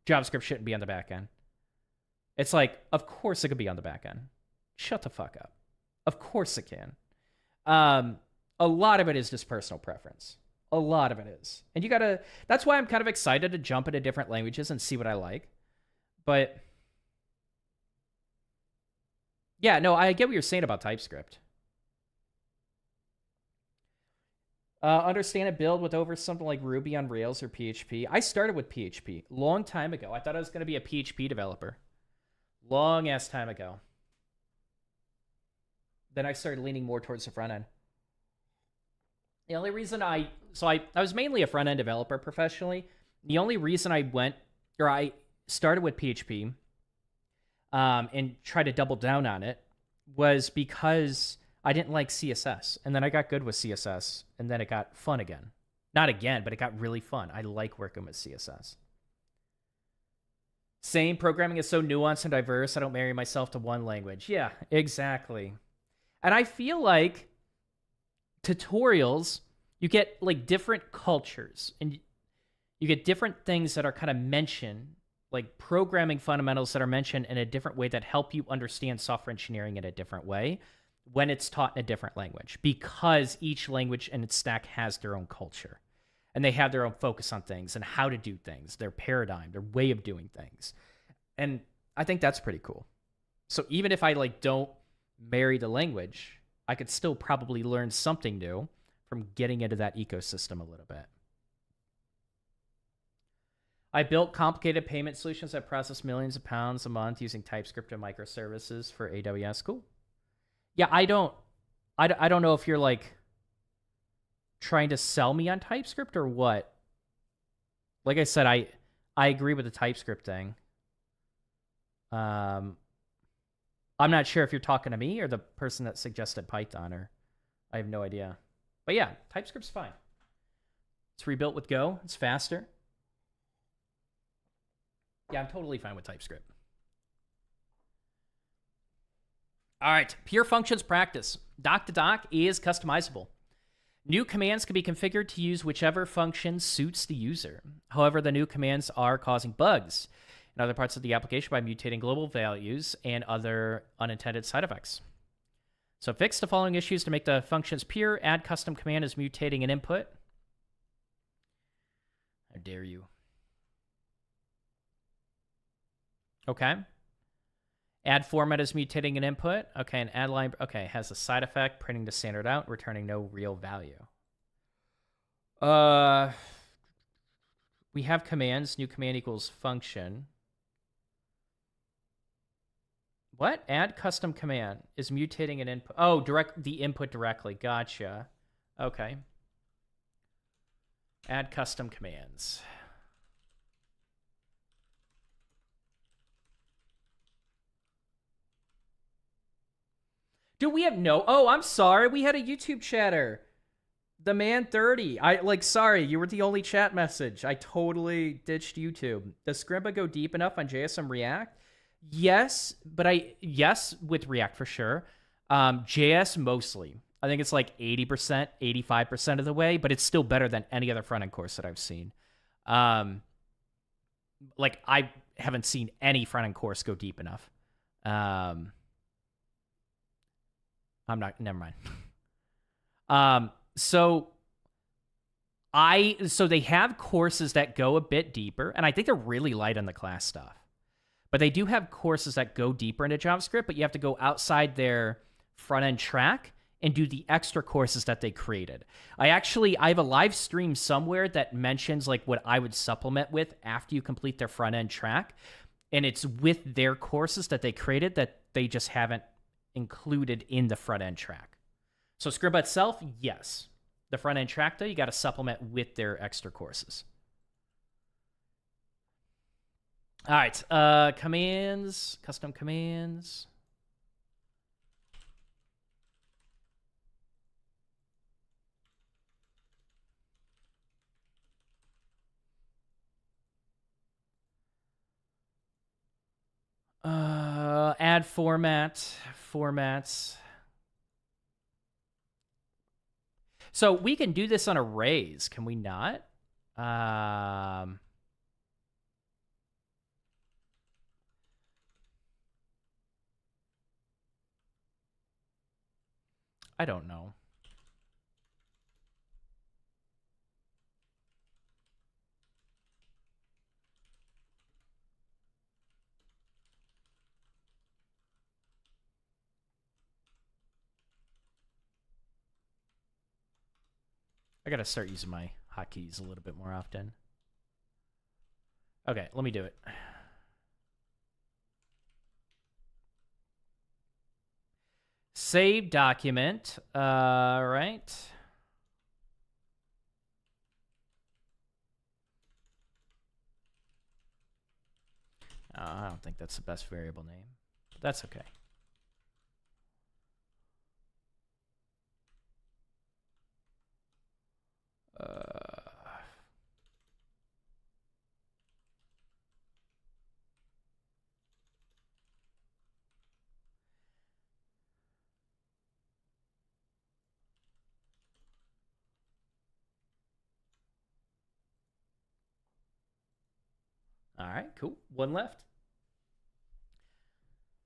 JavaScript shouldn't be on the back end. It's like, of course it could be on the back end. Shut the fuck up. Of course it can. A lot of it is just personal preference. A lot of it is. And you gotta, that's why I'm kind of excited to jump into different languages and see what I like. But yeah, no, I get what you're saying about TypeScript. Understand a build with over something like Ruby on Rails or PHP. I started with PHP long time ago. I thought I was going to be a PHP developer. Long ass time ago. Then I started leaning more towards the front end. The only reason I was mainly a front end developer professionally. The only reason I started with PHP and tried to double down on it was because I didn't like CSS. And then I got good with CSS. And then it got fun again. Not again, but it got really fun. I like working with CSS. Same, programming is so nuanced and diverse. I don't marry myself to one language. Yeah, exactly. And I feel like tutorials, you get like different cultures. And you get different things that are kind of mentioned, like programming fundamentals that are mentioned in a different way that help you understand software engineering in a different way when it's taught in a different language, because each language and its stack has their own culture and they have their own focus on things and how to do things, their paradigm, their way of doing things. And I think that's pretty cool. So even if I like don't marry the language, I could still probably learn something new from getting into that ecosystem a little bit. I built complicated payment solutions that process millions of pounds a month using TypeScript and microservices for AWS. Cool. Yeah, I don't know if you're like trying to sell me on TypeScript or what. Like I said, I agree with the TypeScript thing. I'm not sure if you're talking to me or the person that suggested Python, or I have no idea. But yeah, TypeScript's fine. It's rebuilt with Go. It's faster. Yeah, I'm totally fine with TypeScript. All right, pure functions practice. Doc to doc is customizable. New commands can be configured to use whichever function suits the user. However, the new commands are causing bugs in other parts of the application by mutating global values and other unintended side effects. So fix the following issues to make the functions pure. Add custom command is mutating an input. How dare you? Okay. Add format is mutating an input. Okay, and add line, okay, has a side effect, printing the standard out, returning no real value. We have commands. New command equals function. What? Add custom command is mutating an input. Oh, the input directly. Gotcha. Okay. Add custom commands. Do we have no? Oh, I'm sorry. We had a YouTube chatter. The man 30. Sorry, you were the only chat message. I totally ditched YouTube. Does Scrimba go deep enough on JS and React? Yes, but yes, with React for sure. JS mostly. I think it's like 80%, 85% of the way, but it's still better than any other front end course that I've seen. Like I haven't seen any front end course go deep enough. I'm not. Never mind. So they have courses that go a bit deeper, and I think they're really light on the class stuff. But they do have courses that go deeper into JavaScript, but you have to go outside their front end track and do the extra courses that they created. I have a live stream somewhere that mentions like what I would supplement with after you complete their front end track. And it's with their courses that they created that they just haven't included in the front end track. So Scriba itself, yes. The front end track, though, you got to supplement with their extra courses. All right, commands, custom commands. Add formats. So we can do this on arrays, can we not? I don't know. I gotta start using my hotkeys a little bit more often. Okay, let me do it. Save document. Right. I don't think that's the best variable name, but that's okay. All right, cool. One left.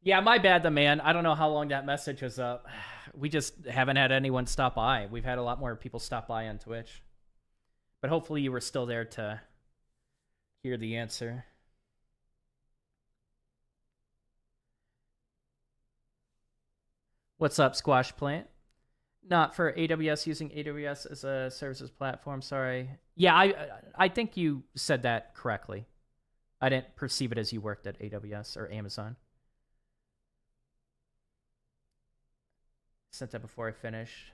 Yeah, my bad, the man. I don't know how long that message was up. We just haven't had anyone stop by. We've had a lot more people stop by on Twitch. But hopefully you were still there to hear the answer. What's up, Squash Plant? Not for AWS, using AWS as a services platform. Sorry. Yeah, I think you said that correctly. I didn't perceive it as you worked at AWS or Amazon. Sent that before I finished.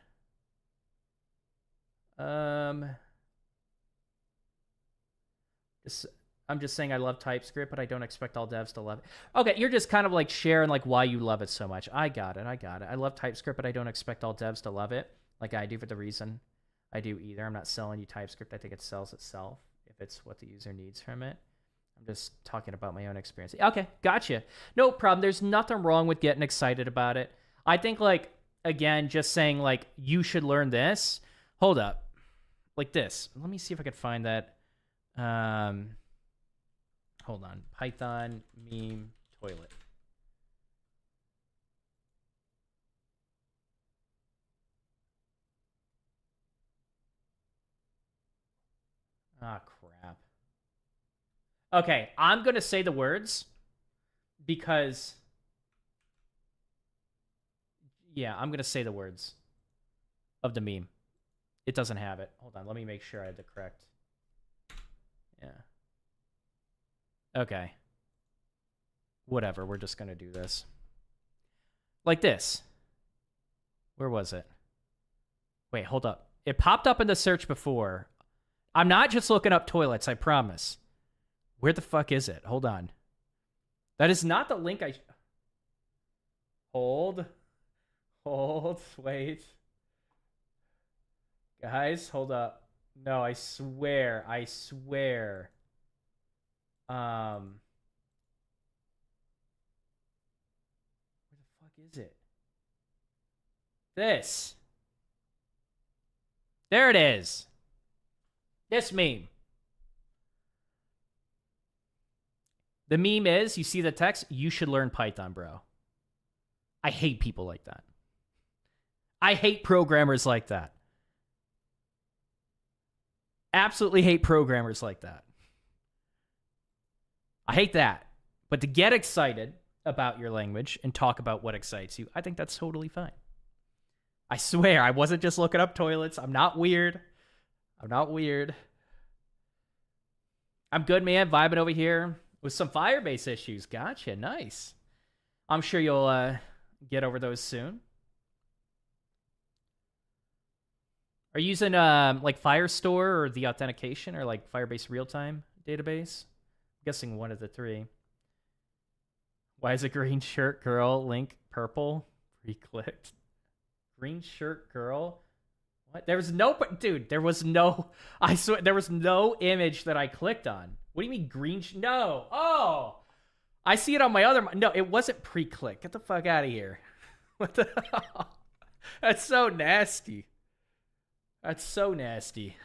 I'm just saying I love TypeScript, but I don't expect all devs to love it. Okay, you're just kind of like sharing like why you love it so much. I got it. I love TypeScript, but I don't expect all devs to love it like I do for the reason I do either. I'm not selling you TypeScript. I think it sells itself if it's what the user needs from it. I'm just talking about my own experience. Okay, gotcha. No problem. There's nothing wrong with getting excited about it. I think like, again, just saying like you should learn this. Hold up. Like this. Let me see if I could find that. Hold on. Python meme toilet. Ah, crap. Okay, I'm going to say the words because... Yeah, I'm going to say the words of the meme. It doesn't have it. Hold on, let me make sure I have the correct... Yeah. Okay. Whatever, we're just going to do this. Like this. Where was it? Wait, hold up. It popped up in the search before. I'm not just looking up toilets, I promise. Where the fuck is it? Hold on. That is not the link I... Hold. Wait. Guys, hold up. No, I swear. Where the fuck is it? This. There it is. This meme. The meme is, you see the text, you should learn Python, bro. I hate people like that. I hate programmers like that. Absolutely hate programmers like that. I hate that. But to get excited about your language and talk about what excites you, I think that's totally fine. I swear, I wasn't just looking up toilets. I'm not weird. I'm good, man. Vibing over here with some Firebase issues. Gotcha. Nice. I'm sure you'll get over those soon. Are you using like Firestore or the authentication or like Firebase real-time database? I'm guessing one of the three. Why is a green shirt girl link purple? Pre-clicked. Green shirt girl? What? There was no... Dude, there was no... I swear, there was no image that I clicked on. What do you mean green... No! Oh! I see it on my other... No, it wasn't pre-click. Get the fuck out of here. What the hell? That's so nasty. That's so nasty.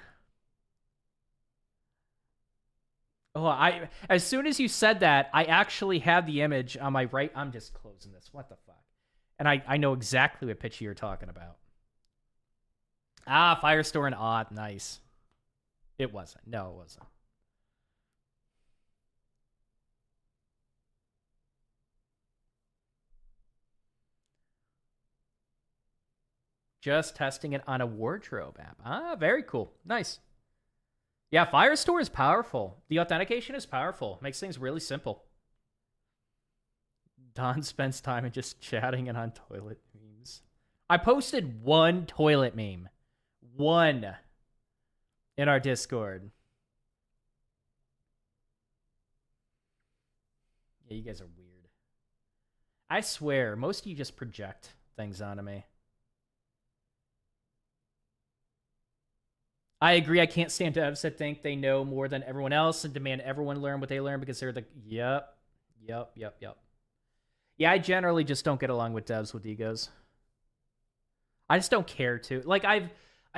Oh, as soon as you said that, I actually had the image on my right. I'm just closing this. What the fuck? And I know exactly what picture you're talking about. Ah, Firestore and Odd. Nice. It wasn't. No, it wasn't. Just testing it on a wardrobe app. Ah, very cool. Nice. Yeah, Firestore is powerful. The authentication is powerful. Makes things really simple. Don spends time in just chatting and on toilet memes. I posted one toilet meme. One. In our Discord. Yeah, you guys are weird. I swear, most of you just project things onto me. I agree. I can't stand devs that think they know more than everyone else and demand everyone learn what they learn because they're the... Yep. Yeah, I generally just don't get along with devs with egos. I just don't care to. Like, I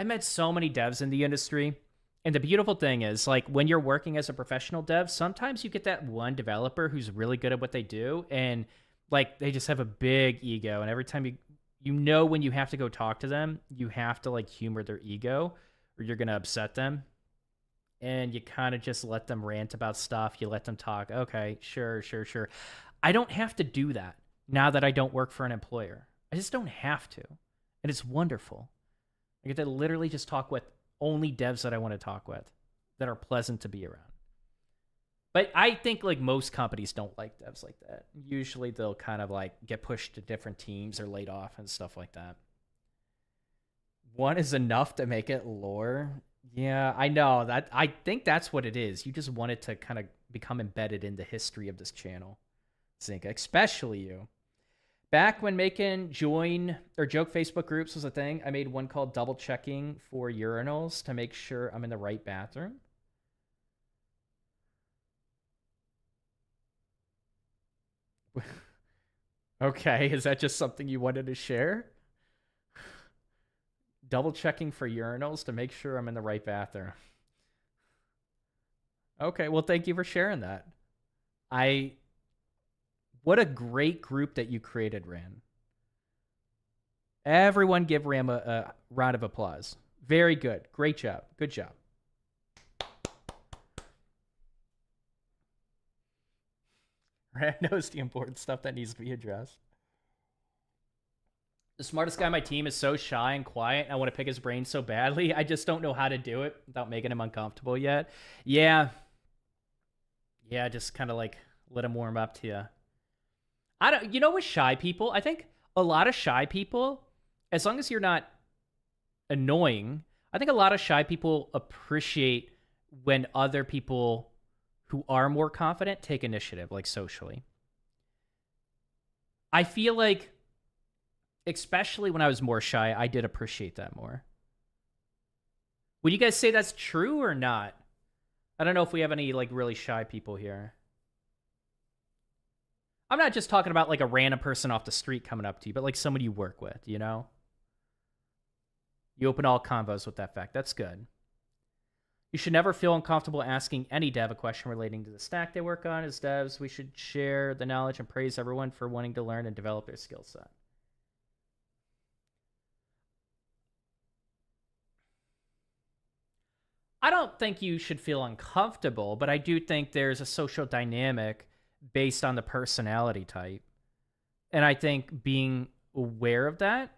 met so many devs in the industry, and the beautiful thing is, like, when you're working as a professional dev, sometimes you get that one developer who's really good at what they do, and, like, they just have a big ego, and every time you know when you have to go talk to them, you have to, like, humor their ego, or you're going to upset them. And you kind of just let them rant about stuff. You let them talk. Okay, sure. I don't have to do that now that I don't work for an employer. I just don't have to. And it's wonderful. I get to literally just talk with only devs that I want to talk with that are pleasant to be around. But I think like most companies don't like devs like that. Usually they'll kind of like get pushed to different teams or laid off and stuff like that. One is enough to make it lore. Yeah, I know. I think that's what it is. You just want it to kind of become embedded in the history of this channel. Zink, especially you. Back when making join or joke Facebook groups was a thing, I made one called double checking for urinals to make sure I'm in the right bathroom. Okay, is that just something you wanted to share? Double checking for urinals to make sure I'm in the right bathroom. Okay, well, thank you for sharing that. What a great group that you created, Ran. Everyone give Ram a round of applause. Very good. Great job. Good job. Ran knows the important stuff that needs to be addressed. The smartest guy on my team is so shy and quiet, and I want to pick his brain so badly. I just don't know how to do it without making him uncomfortable yet. Yeah, just kind of like let him warm up to you. You know, with shy people, I think a lot of shy people, as long as you're not annoying, I think a lot of shy people appreciate when other people who are more confident take initiative, like socially. I feel like, especially when I was more shy, I did appreciate that more. Would you guys say that's true or not? I don't know if we have any like really shy people here. I'm not just talking about like a random person off the street coming up to you, but like someone you work with, you know? You open all convos with that fact. That's good. You should never feel uncomfortable asking any dev a question relating to the stack they work on. As devs, we should share the knowledge and praise everyone for wanting to learn and develop their skill set. I don't think you should feel uncomfortable, but I do think there's a social dynamic based on the personality type. And I think being aware of that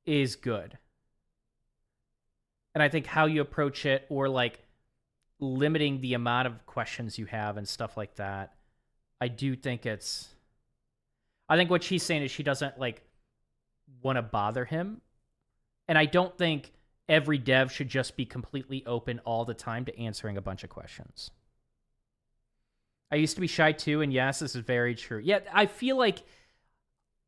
is good. And I think how you approach it, or like limiting the amount of questions you have and stuff like that, I do think it's... I think what she's saying is she doesn't like want to bother him. And I don't think every dev should just be completely open all the time to answering a bunch of questions. I used to be shy too, and yes, this is very true. Yeah, I feel like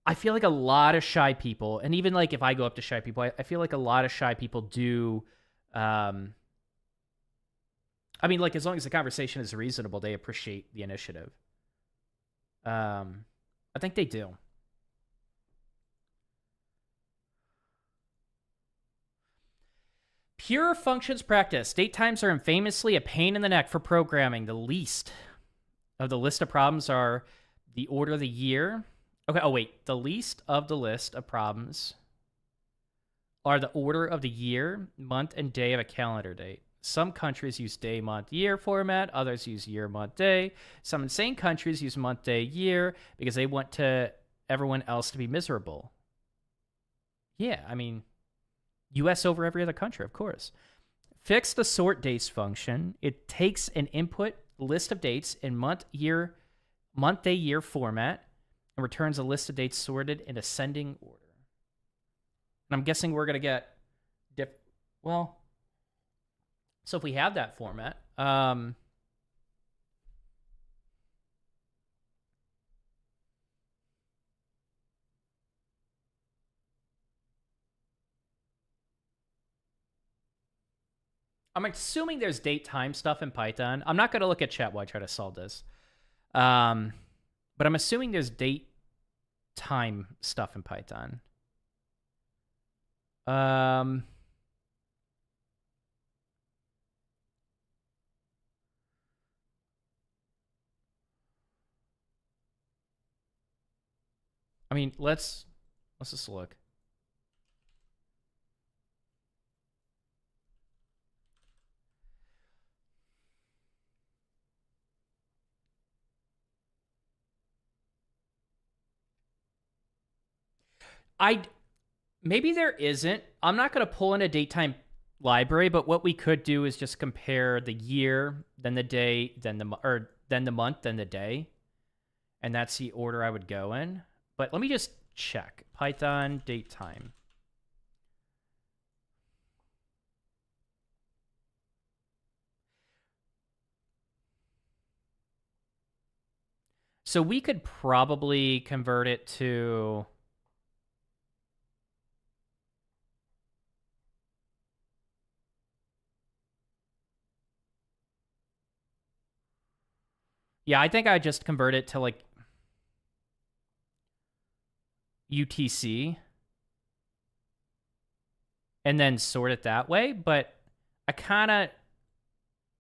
a lot of shy people, and even like if I go up to shy people, I feel like a lot of shy people do. I mean, like as long as the conversation is reasonable, they appreciate the initiative. I think they do. Pure functions practice. Date times are infamously a pain in the neck for programming. The least of the list of problems are the order of the year. Okay, oh wait. The least of the list of problems are the order of the year, month, and day of a calendar date. Some countries use day, month, year format. Others use year, month, day. Some insane countries use month, day, year because they want everyone else to be miserable. Yeah, I mean, US over every other country, of course. Fix the sort dates function. It takes an input list of dates in month, day, year format and returns a list of dates sorted in ascending order. And I'm guessing we're going to get well, so if we have that format, I'm assuming there's date time stuff in Python. I'm not going to look at chat while I try to solve this. But I'm assuming there's date time stuff in Python. I mean, let's just look. Maybe there isn't. I'm not going to pull in a datetime library, but what we could do is just compare the year, then the day, then the month, then the day, and that's the order I would go in. But let me just check Python datetime. So we could probably convert it to... Yeah, I think I just convert it to like UTC and then sort it that way. But I kind of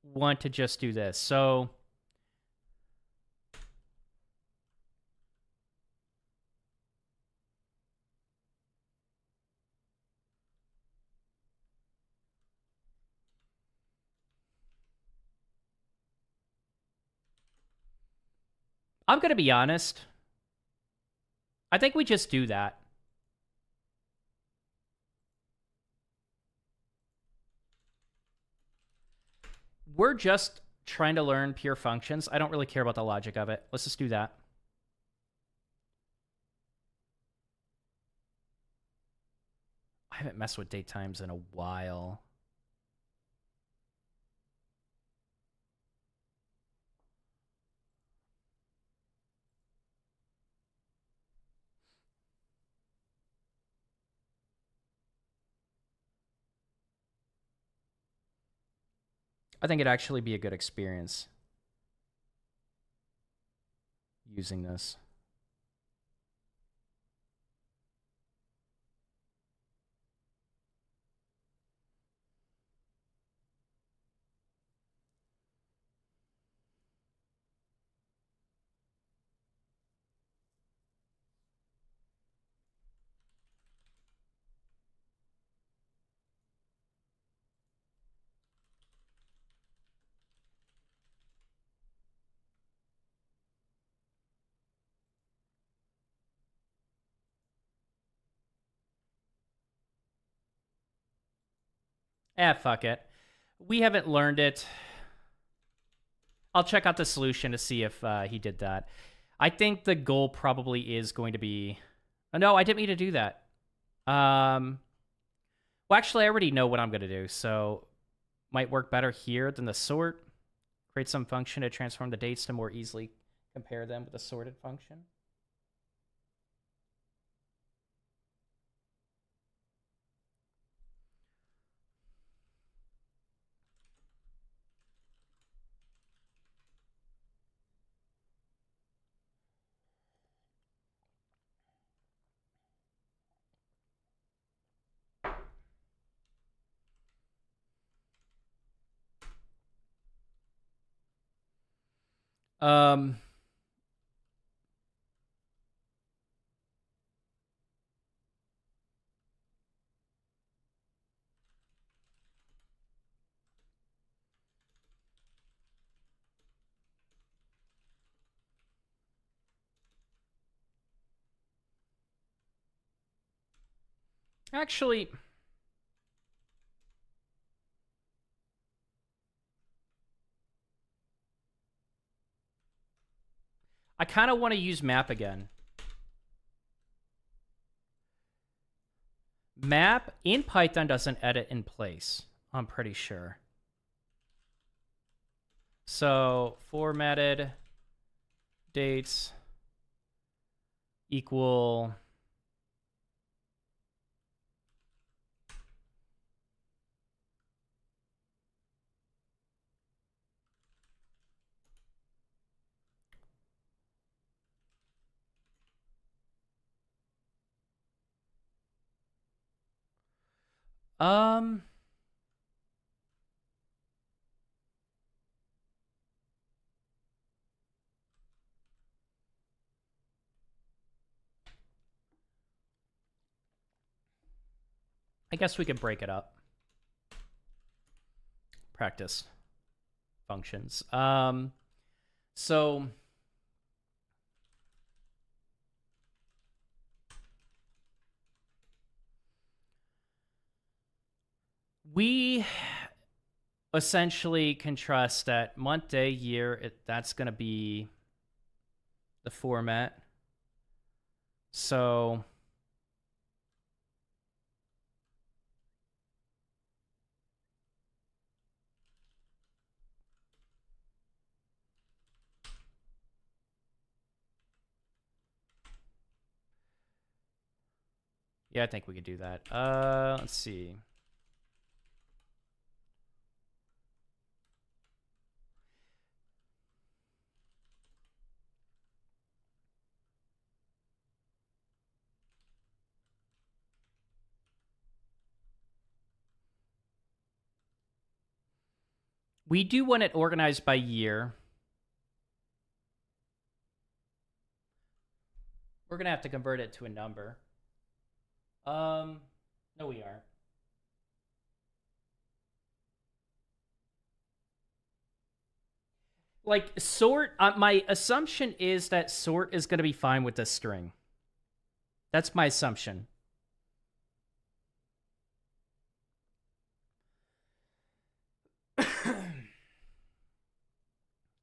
want to just do this. So I'm going to be honest. I think we just do that. We're just trying to learn pure functions. I don't really care about the logic of it. Let's just do that. I haven't messed with date times in a while. I think it'd actually be a good experience using this. Fuck it. We haven't learned it. I'll check out the solution to see if he did that. I think the goal probably is going to be... Oh, no, I didn't mean to do that. Well, actually, I already know what I'm going to do, so might work better here than the sort. Create some function to transform the dates to more easily compare them with a sorted function. Um... Actually, I kind of want to use map again. Map in Python doesn't edit in place, I'm pretty sure. So formatted dates equal... I guess we could break it up. Practice functions. So we essentially can trust that month, day, year, that's going to be the format. So yeah, I think we could do that. Let's see. We do want it organized by year. We're going to have to convert it to a number. No, we aren't. Like, sort, my assumption is that sort is going to be fine with this string. That's my assumption.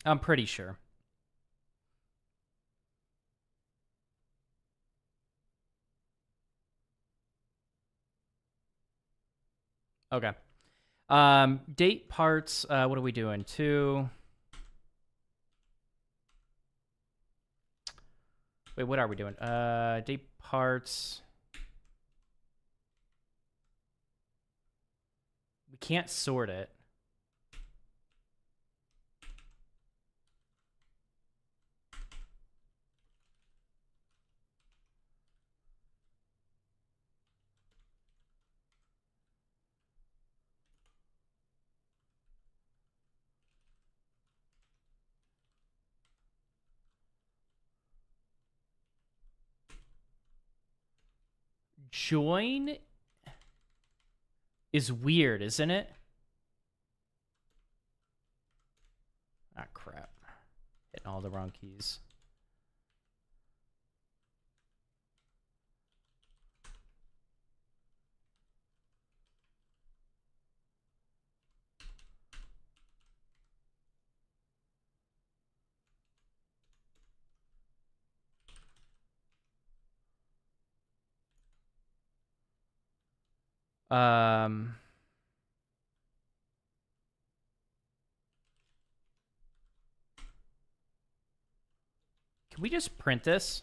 I'm pretty sure. Okay. Date parts, what are we doing? 2. Wait, what are we doing? Date parts. We can't sort it. Join is weird, isn't it? Ah, crap. Hitting all the wrong keys. Um, can we just print this?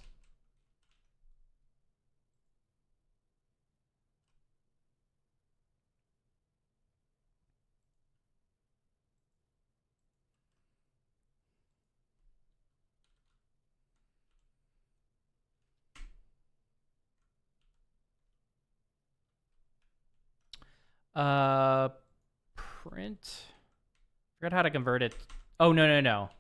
Print. Forgot how to convert it. Oh, no, no, no.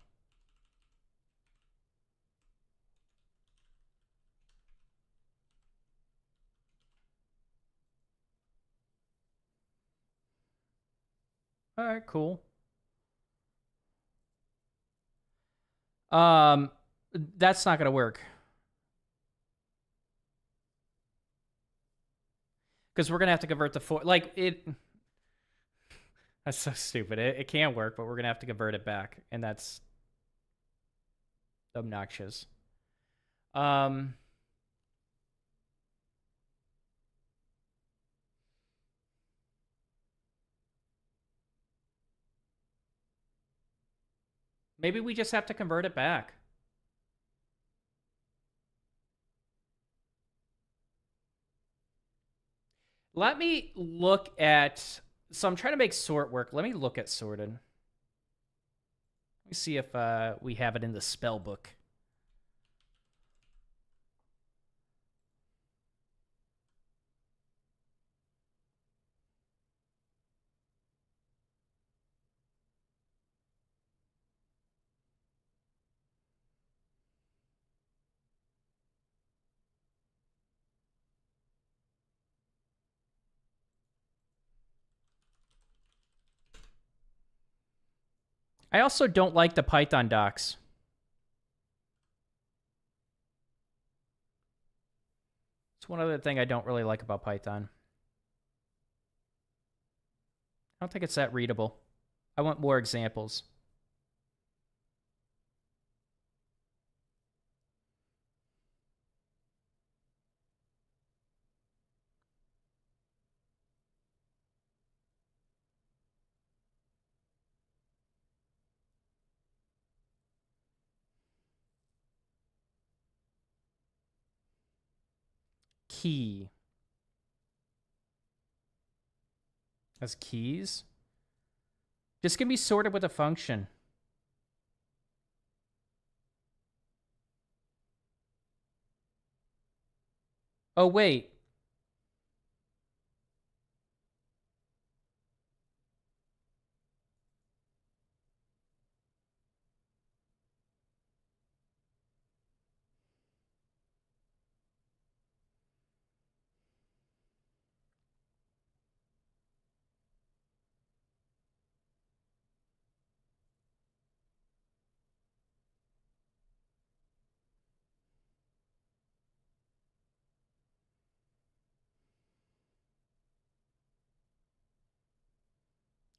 All right, cool. That's not gonna work. Because we're gonna have to convert the like it. That's so stupid. It can work, but we're gonna have to convert it back, and that's obnoxious. Maybe we just have to convert it back. Let me look at. So I'm trying to make sort work. Let me look at sorted. Let me see if we have it in the spell book. I also don't like the Python docs. It's one other thing I don't really like about Python. I don't think it's that readable. I want more examples. Key. As keys? Just give me sorted with a function. Oh, wait.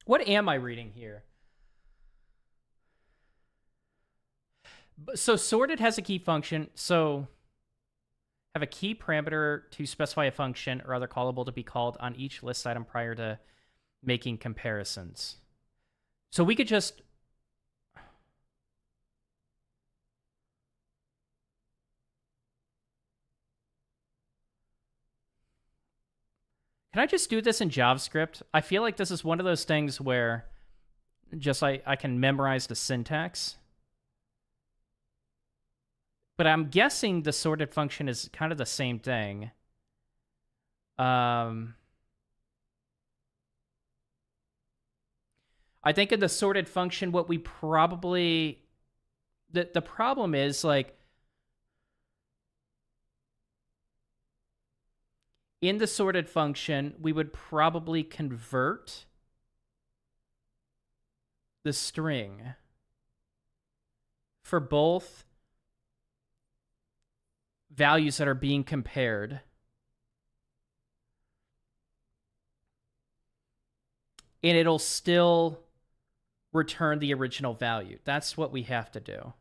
What am I reading here? So sorted has a key function. So have a key parameter to specify a function or other callable to be called on each list item prior to making comparisons. So we could just... Can I just do this in JavaScript? I feel like this is one of those things where just I can memorize the syntax. But I'm guessing the sorted function is kind of the same thing. I think in the sorted function, what we probably... The problem is, like, in the sorted function, we would probably convert the string for both values that are being compared. And it'll still return the original value. That's what we have to do.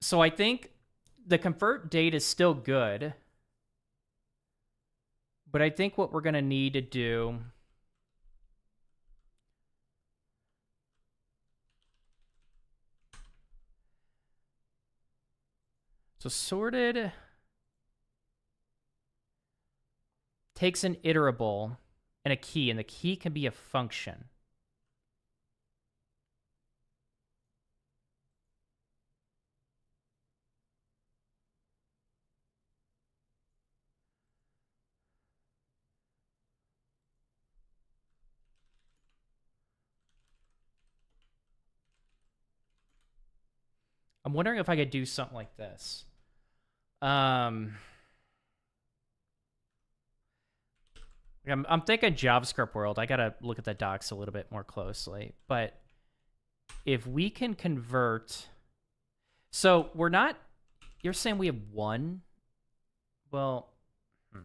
So I think the convert date is still good. But I think what we're going to need to do... So sorted takes an iterable and a key, and the key can be a function. I'm wondering if I could do something like this. I'm thinking JavaScript world. I got to look at the docs a little bit more closely. But if we can convert... So we're not... You're saying we have one? Well... Can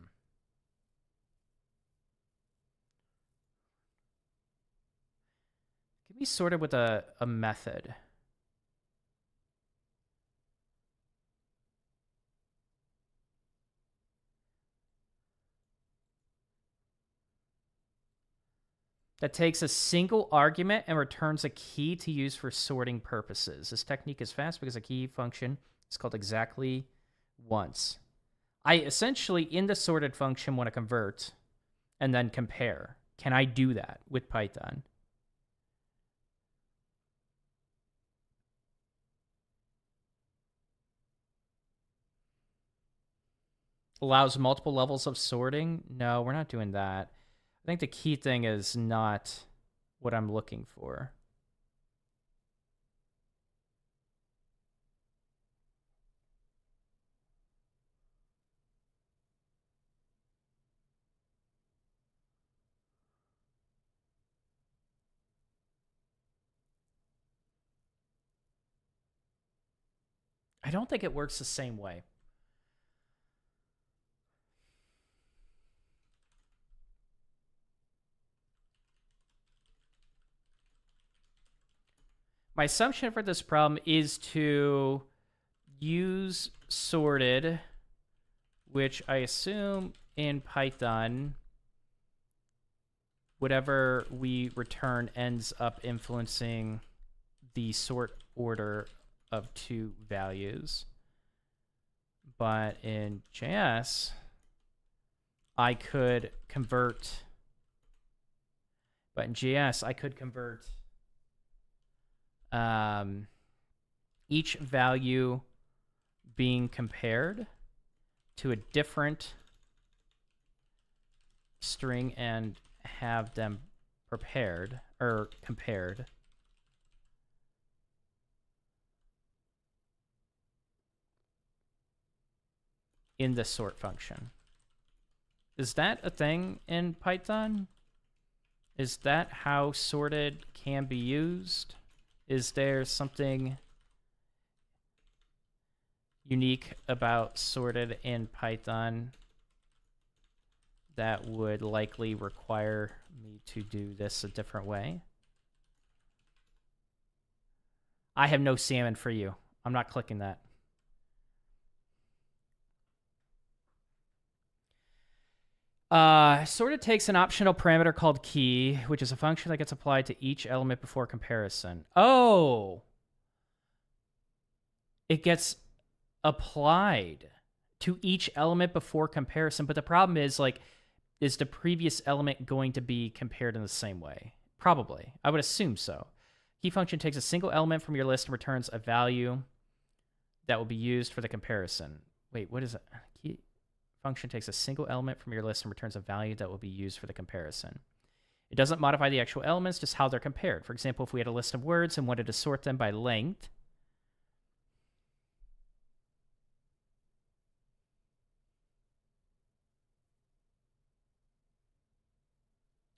we sort it with a method? That takes a single argument and returns a key to use for sorting purposes. This technique is fast because a key function is called exactly once. I essentially, in the sorted function, want to convert and then compare. Can I do that with Python? Allows multiple levels of sorting? No, we're not doing that. I think the key thing is not what I'm looking for. I don't think it works the same way. My assumption for this problem is to use sorted, which I assume in Python, whatever we return ends up influencing the sort order of two values. But in JS, I could convert... But in JS, I could convert each value being compared to a different string and have them prepared or compared. In the sort function. Is that a thing in Python? Is that how sorted can be used? Is there something unique about sorted in Python that would likely require me to do this a different way? I have no salmon for you. I'm not clicking that. Sorted takes an optional parameter called key, which is a function that gets applied to each element before comparison. Oh! It gets applied to each element before comparison, but the problem is, like, is the previous element going to be compared in the same way? Probably. I would assume so. Key function takes a single element from your list and returns a value that will be used for the comparison. Wait, what is it? Key function takes a single element from your list and returns a value that will be used for the comparison. It doesn't modify the actual elements, just how they're compared. For example, if we had a list of words and wanted to sort them by length,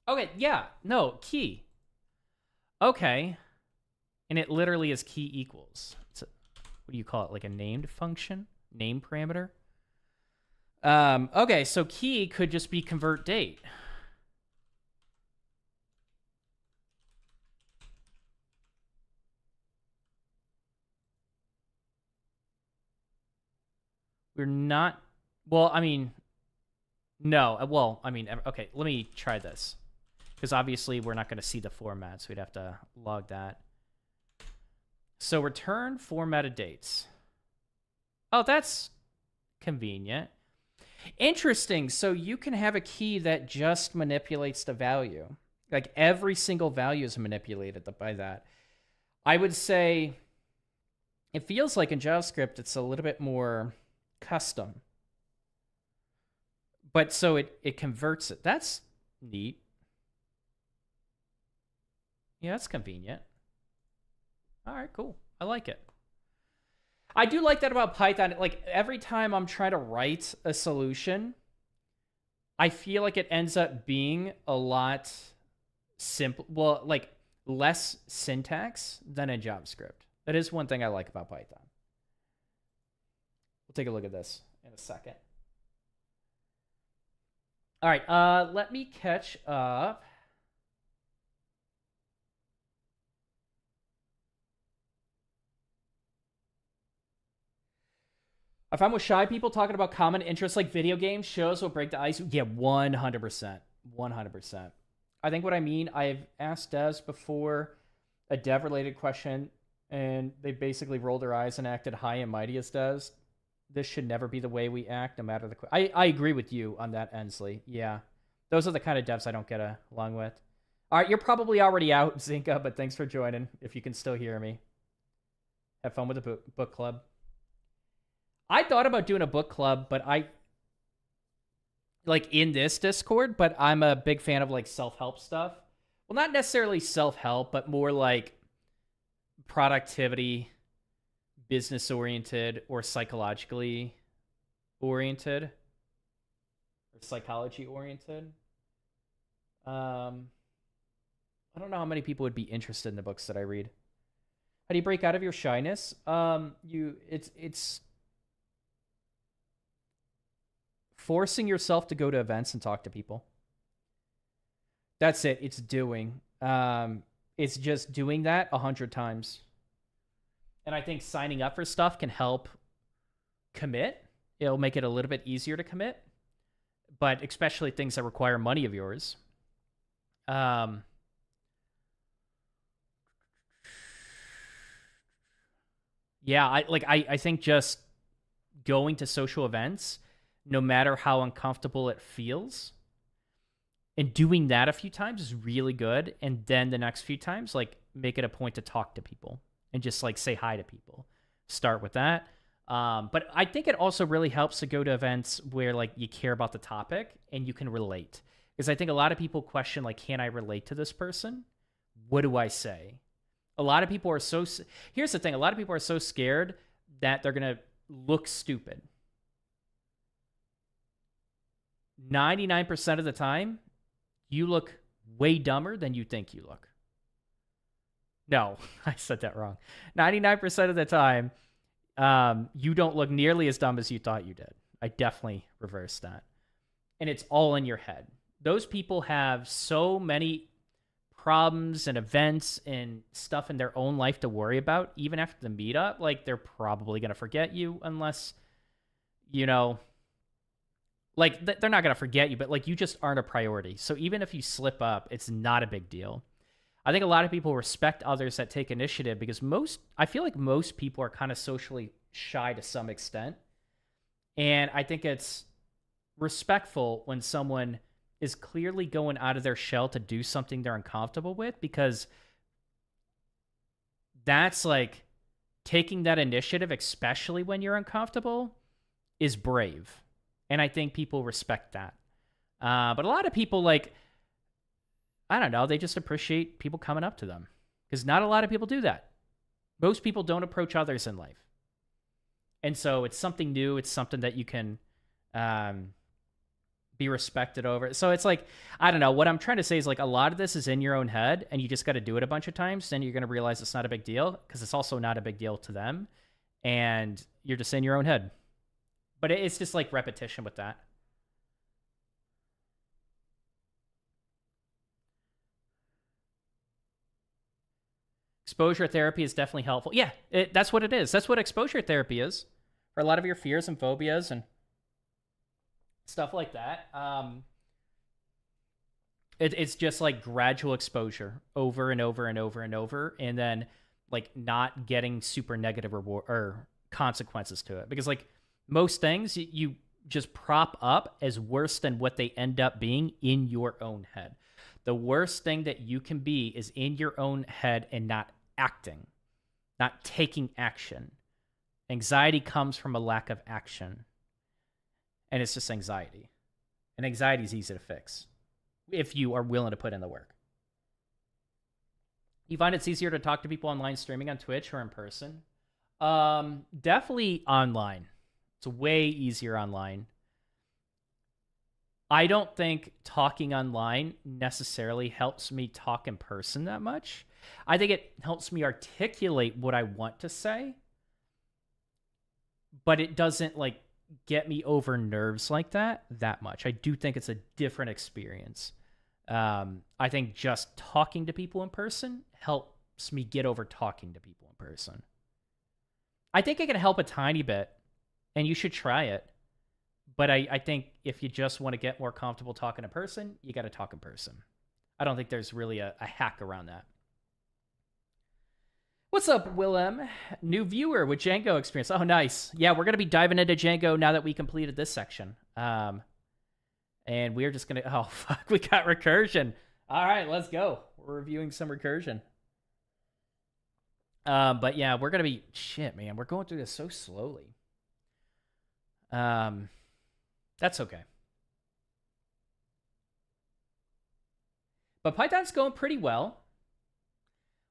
okay, yeah, no, key. Okay. And it literally is key equals. It's a, what do you call it? Like a named function? Name parameter? Okay, so key could just be convert date. We're not. Well, I mean, no. Well, I mean, okay. Let me try this because obviously we're not going to see the format, so we'd have to log that. So return formatted dates. Oh, that's convenient. Interesting. So you can have a key that just manipulates the value. Like every single value is manipulated by that. I would say it feels like in JavaScript it's a little bit more custom. But so it converts it. That's neat. Yeah, that's convenient. All right, cool. I like it. I do like that about Python. Like every time I'm trying to write a solution, I feel like it ends up being a lot simple. Well, like less syntax than in JavaScript. That is one thing I like about Python. We'll take a look at this in a second. All right, let me catch up. If I'm with shy people talking about common interests like video games, shows will break the ice. Yeah, 100%. 100%. I think what I mean, I've asked devs before a dev-related question, and they basically rolled their eyes and acted high and mighty as devs. This should never be the way we act, no matter the... I agree with you on that, Ensley. Yeah. Those are the kind of devs I don't get along with. All right, you're probably already out, Zinka, but thanks for joining, if you can still hear me. Have fun with the book club. I thought about doing a book club, but like in this Discord, but I'm a big fan of like self-help stuff. Well, not necessarily self-help, but more like productivity, business-oriented, or psychologically oriented, or psychology-oriented. I don't know how many people would be interested in the books that I read. How do you break out of your shyness? It's forcing yourself to go to events and talk to people. That's it. It's doing. It's just doing that 100 times. And I think signing up for stuff can help commit. It'll make it a little bit easier to commit. But especially things that require money of yours. Yeah, I think just going to social events, no matter how uncomfortable it feels, and doing that a few times is really good. And then the next few times, like, make it a point to talk to people and just like say hi to people. Start with that. But I think it also really helps to go to events where like you care about the topic and you can relate. Because I think a lot of people question, like, can I relate to this person? What do I say? A lot of people are so... Here's the thing. A lot of people are so scared that they're going to look stupid. 99% of the time, you look way dumber than you think you look. No, I said that wrong. 99% of the time, you don't look nearly as dumb as you thought you did. I definitely reversed that. And it's all in your head. Those people have so many problems and events and stuff in their own life to worry about, even after the meetup. Like, they're probably going to forget you unless, you know... Like, they're not going to forget you, but, like, you just aren't a priority. So even if you slip up, it's not a big deal. I think a lot of people respect others that take initiative because I feel like most people are kind of socially shy to some extent. And I think it's respectful when someone is clearly going out of their shell to do something they're uncomfortable with, because that's like taking that initiative, especially when you're uncomfortable, is brave. And I think people respect that. But a lot of people, like, I don't know, they just appreciate people coming up to them. Because not a lot of people do that. Most people don't approach others in life. And so it's something new. It's something that you can be respected over. So it's like, I don't know. What I'm trying to say is, like, a lot of this is in your own head, and you just got to do it a bunch of times. Then you're going to realize it's not a big deal, because it's also not a big deal to them. And you're just in your own head. But it's just like repetition with that. Exposure therapy is definitely helpful. Yeah, that's what it is. That's what exposure therapy is. for a lot of your fears and phobias and stuff like that. It's just like gradual exposure over and over and over and over, and then like not getting super negative reward or consequences to it. Because like most things, you just prop up as worse than what they end up being in your own head. The worst thing that you can be is in your own head and not acting, not taking action. Anxiety comes from a lack of action. And it's just anxiety. And anxiety is easy to fix if you are willing to put in the work. You find it's easier to talk to people online streaming on Twitch or in person? Definitely online. It's way easier online. I don't think talking online necessarily helps me talk in person that much. I think it helps me articulate what I want to say, but it doesn't like get me over nerves like that much. I do think it's a different experience. I think just talking to people in person helps me get over talking to people in person. I think it can help a tiny bit, and you should try it. But I think if you just want to get more comfortable talking in person, you got to talk in person. I don't think there's really a hack around that. What's up, Willem? New viewer with Django experience. Oh, nice. Yeah, we're going to be diving into Django now that we completed this section. And we're just going to... Oh, fuck, we got recursion. All right, let's go. We're reviewing some recursion. But yeah, we're going to be... Shit, man, we're going through this so slowly. That's okay. But Python's going pretty well.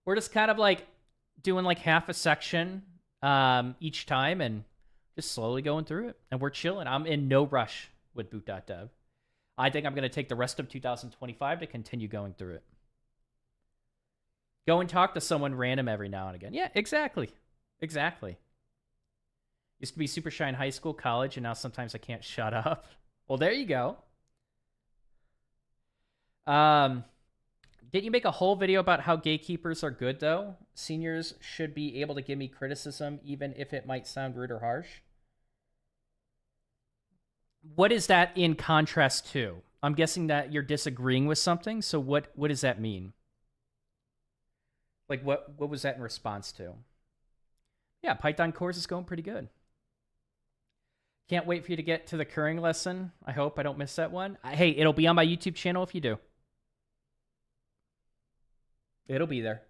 We're just kind of like doing like half a section each time and just slowly going through it. And we're chilling. I'm in no rush with Boot.dev. I think I'm going to take the rest of 2025 to continue going through it. Go and talk to someone random every now and again. Yeah, exactly. Exactly. Used to be super shy in high school, college, and now sometimes I can't shut up. Well, there you go. Didn't you make a whole video about how gatekeepers are good, though? Seniors should be able to give me criticism, even if it might sound rude or harsh. What is that in contrast to? I'm guessing that you're disagreeing with something, so what does that mean? Like, what was that in response to? Yeah, Python course is going pretty good. Can't wait for you to get to the curring lesson. I hope I don't miss that one. Hey, it'll be on my YouTube channel if you do. It'll be there.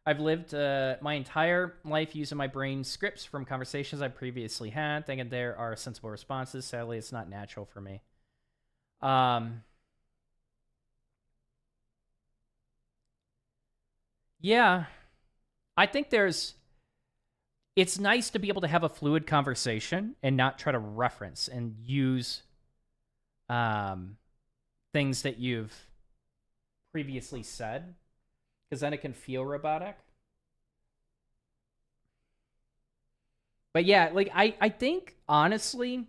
I've lived my entire life using my brain scripts from conversations I previously had, thinking there are sensible responses. Sadly, it's not natural for me. Yeah. I think it's nice to be able to have a fluid conversation and not try to reference and use things that you've previously said, because then it can feel robotic. But yeah, like I think honestly,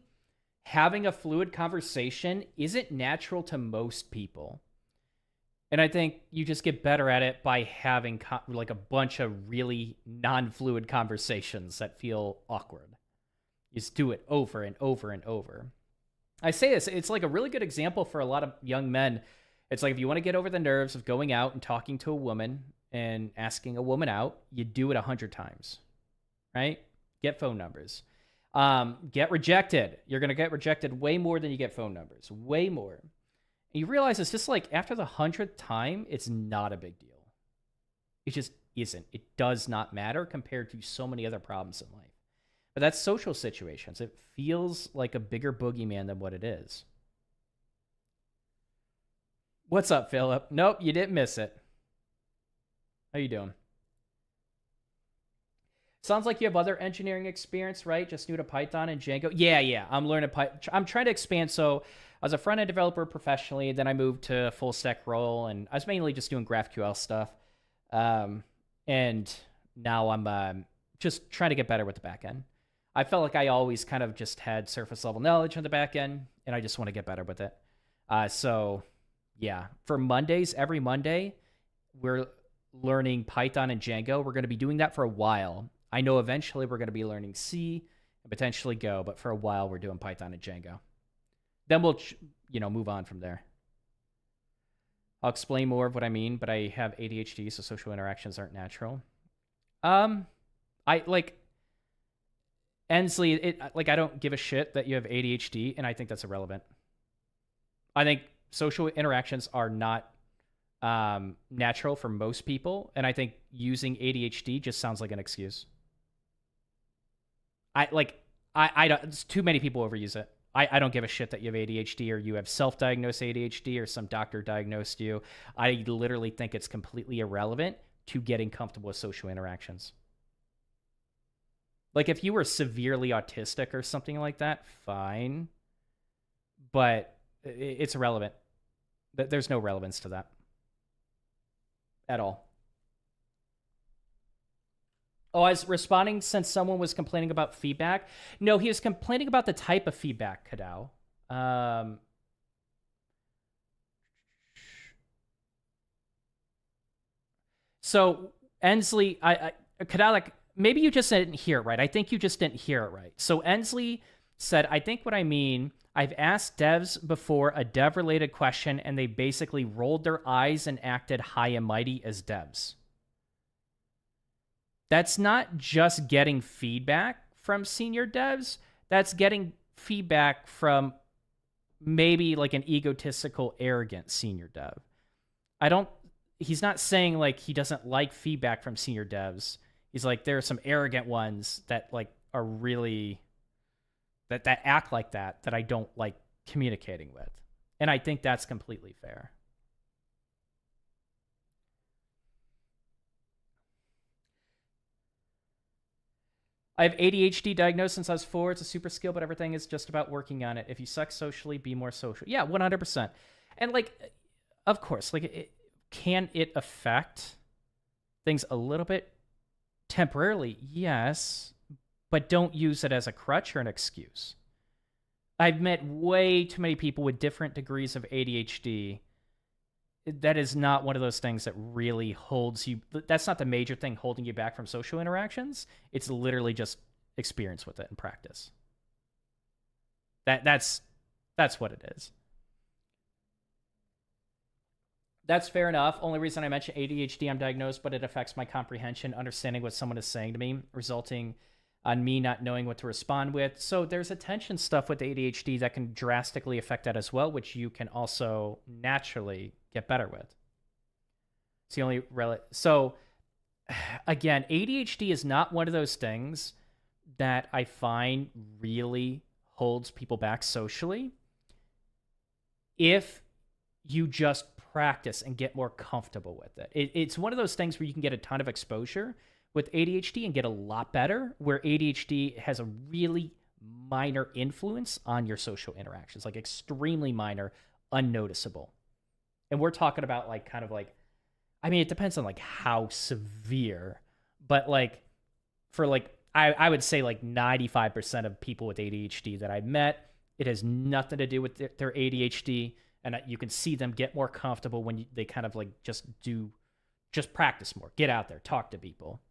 having a fluid conversation isn't natural to most people. And I think you just get better at it by having like a bunch of really non-fluid conversations that feel awkward. You just do it over and over and over. I say this, it's like a really good example for a lot of young men. It's like if you want to get over the nerves of going out and talking to a woman and asking a woman out, you do it 100 times, right? Get phone numbers. Get rejected. You're going to get rejected way more than you get phone numbers. Way more. And you realize it's just like after the 100th time, it's not a big deal. It just isn't. It does not matter compared to so many other problems in life. But that's social situations. It feels like a bigger boogeyman than what it is. What's up, Philip? Nope, you didn't miss it. How you doing? Sounds like you have other engineering experience, right? Just new to Python and Django. Yeah. I'm learning Python. I'm trying to expand. So I was a front-end developer professionally. Then I moved to a full-stack role, and I was mainly just doing GraphQL stuff. And now I'm just trying to get better with the backend. I felt like I always kind of just had surface-level knowledge on the backend, and I just want to get better with it. So, yeah. For Mondays, every Monday, we're learning Python and Django. We're going to be doing that for a while. I know eventually we're going to be learning C and potentially Go, but for a while we're doing Python and Django. Then we'll, move on from there. I'll explain more of what I mean, but I have ADHD, so social interactions aren't natural. I like Ensley. I don't give a shit that you have ADHD, and I think that's irrelevant. I think social interactions are not natural for most people, and I think using ADHD just sounds like an excuse. I don't. Too many people overuse it. I don't give a shit that you have ADHD or you have self-diagnosed ADHD or some doctor diagnosed you. I literally think it's completely irrelevant to getting comfortable with social interactions. Like if you were severely autistic or something like that, fine. But it's irrelevant. There's no relevance to that at all. Oh, I was responding since someone was complaining about feedback. No, he was complaining about the type of feedback, Kadao. So, Ensley, Kadao, like, maybe you just didn't hear it right. I think you just didn't hear it right. So, Ensley said, I think what I mean, I've asked devs before a dev-related question, and they basically rolled their eyes and acted high and mighty as devs. That's not just getting feedback from senior devs. That's getting feedback from maybe like an egotistical, arrogant senior dev. He's not saying like he doesn't like feedback from senior devs. He's like, there are some arrogant ones that like are really, that act like that I don't like communicating with. And I think that's completely fair. I have ADHD diagnosed since I was 4. It's a super skill, but everything is just about working on it. If you suck socially, be more social. Yeah, 100%. And like, of course, like, can it affect things a little bit temporarily? Yes, but don't use it as a crutch or an excuse. I've met way too many people with different degrees of ADHD. That is not one of those things that really holds you. That's not the major thing holding you back from social interactions. It's literally just experience with it and practice. That's what it is. That's fair enough. Only reason I mention ADHD, I'm diagnosed, but it affects my comprehension, understanding what someone is saying to me, resulting on me not knowing what to respond with. So there's attention stuff with ADHD that can drastically affect that as well, which you can also naturally get better with. It's the only so again, ADHD is not one of those things that I find really holds people back socially. If you just practice and get more comfortable with it. It's one of those things where you can get a ton of exposure with ADHD and get a lot better, where ADHD has a really minor influence on your social interactions, like extremely minor, unnoticeable. And we're talking about like kind of like, I mean, it depends on like how severe, but like for like, I would say like 95% of people with ADHD that I've met, it has nothing to do with their ADHD. And you can see them get more comfortable when they kind of like just practice more, get out there, talk to people.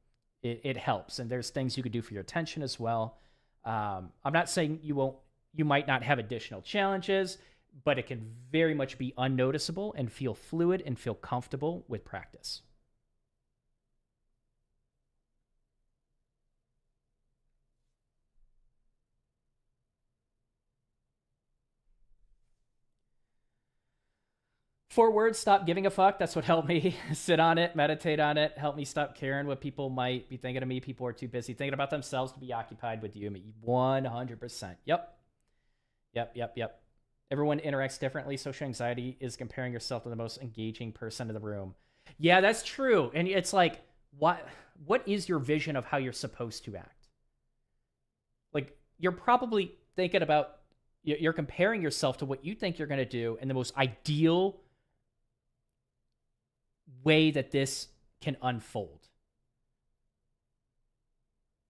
It helps. And there's things you could do for your attention as well. I'm not saying you might not have additional challenges, but it can very much be unnoticeable and feel fluid and feel comfortable with practice. Four words: stop giving a fuck. That's what helped me sit on it, meditate on it, help me stop caring what people might be thinking of me. People are too busy thinking about themselves to be occupied with you. 100%. Yep. Everyone interacts differently. Social anxiety is comparing yourself to the most engaging person in the room. Yeah, that's true. And it's like, what is your vision of how you're supposed to act? Like, you're probably thinking about, you're comparing yourself to what you think you're going to do in the most ideal way that this can unfold.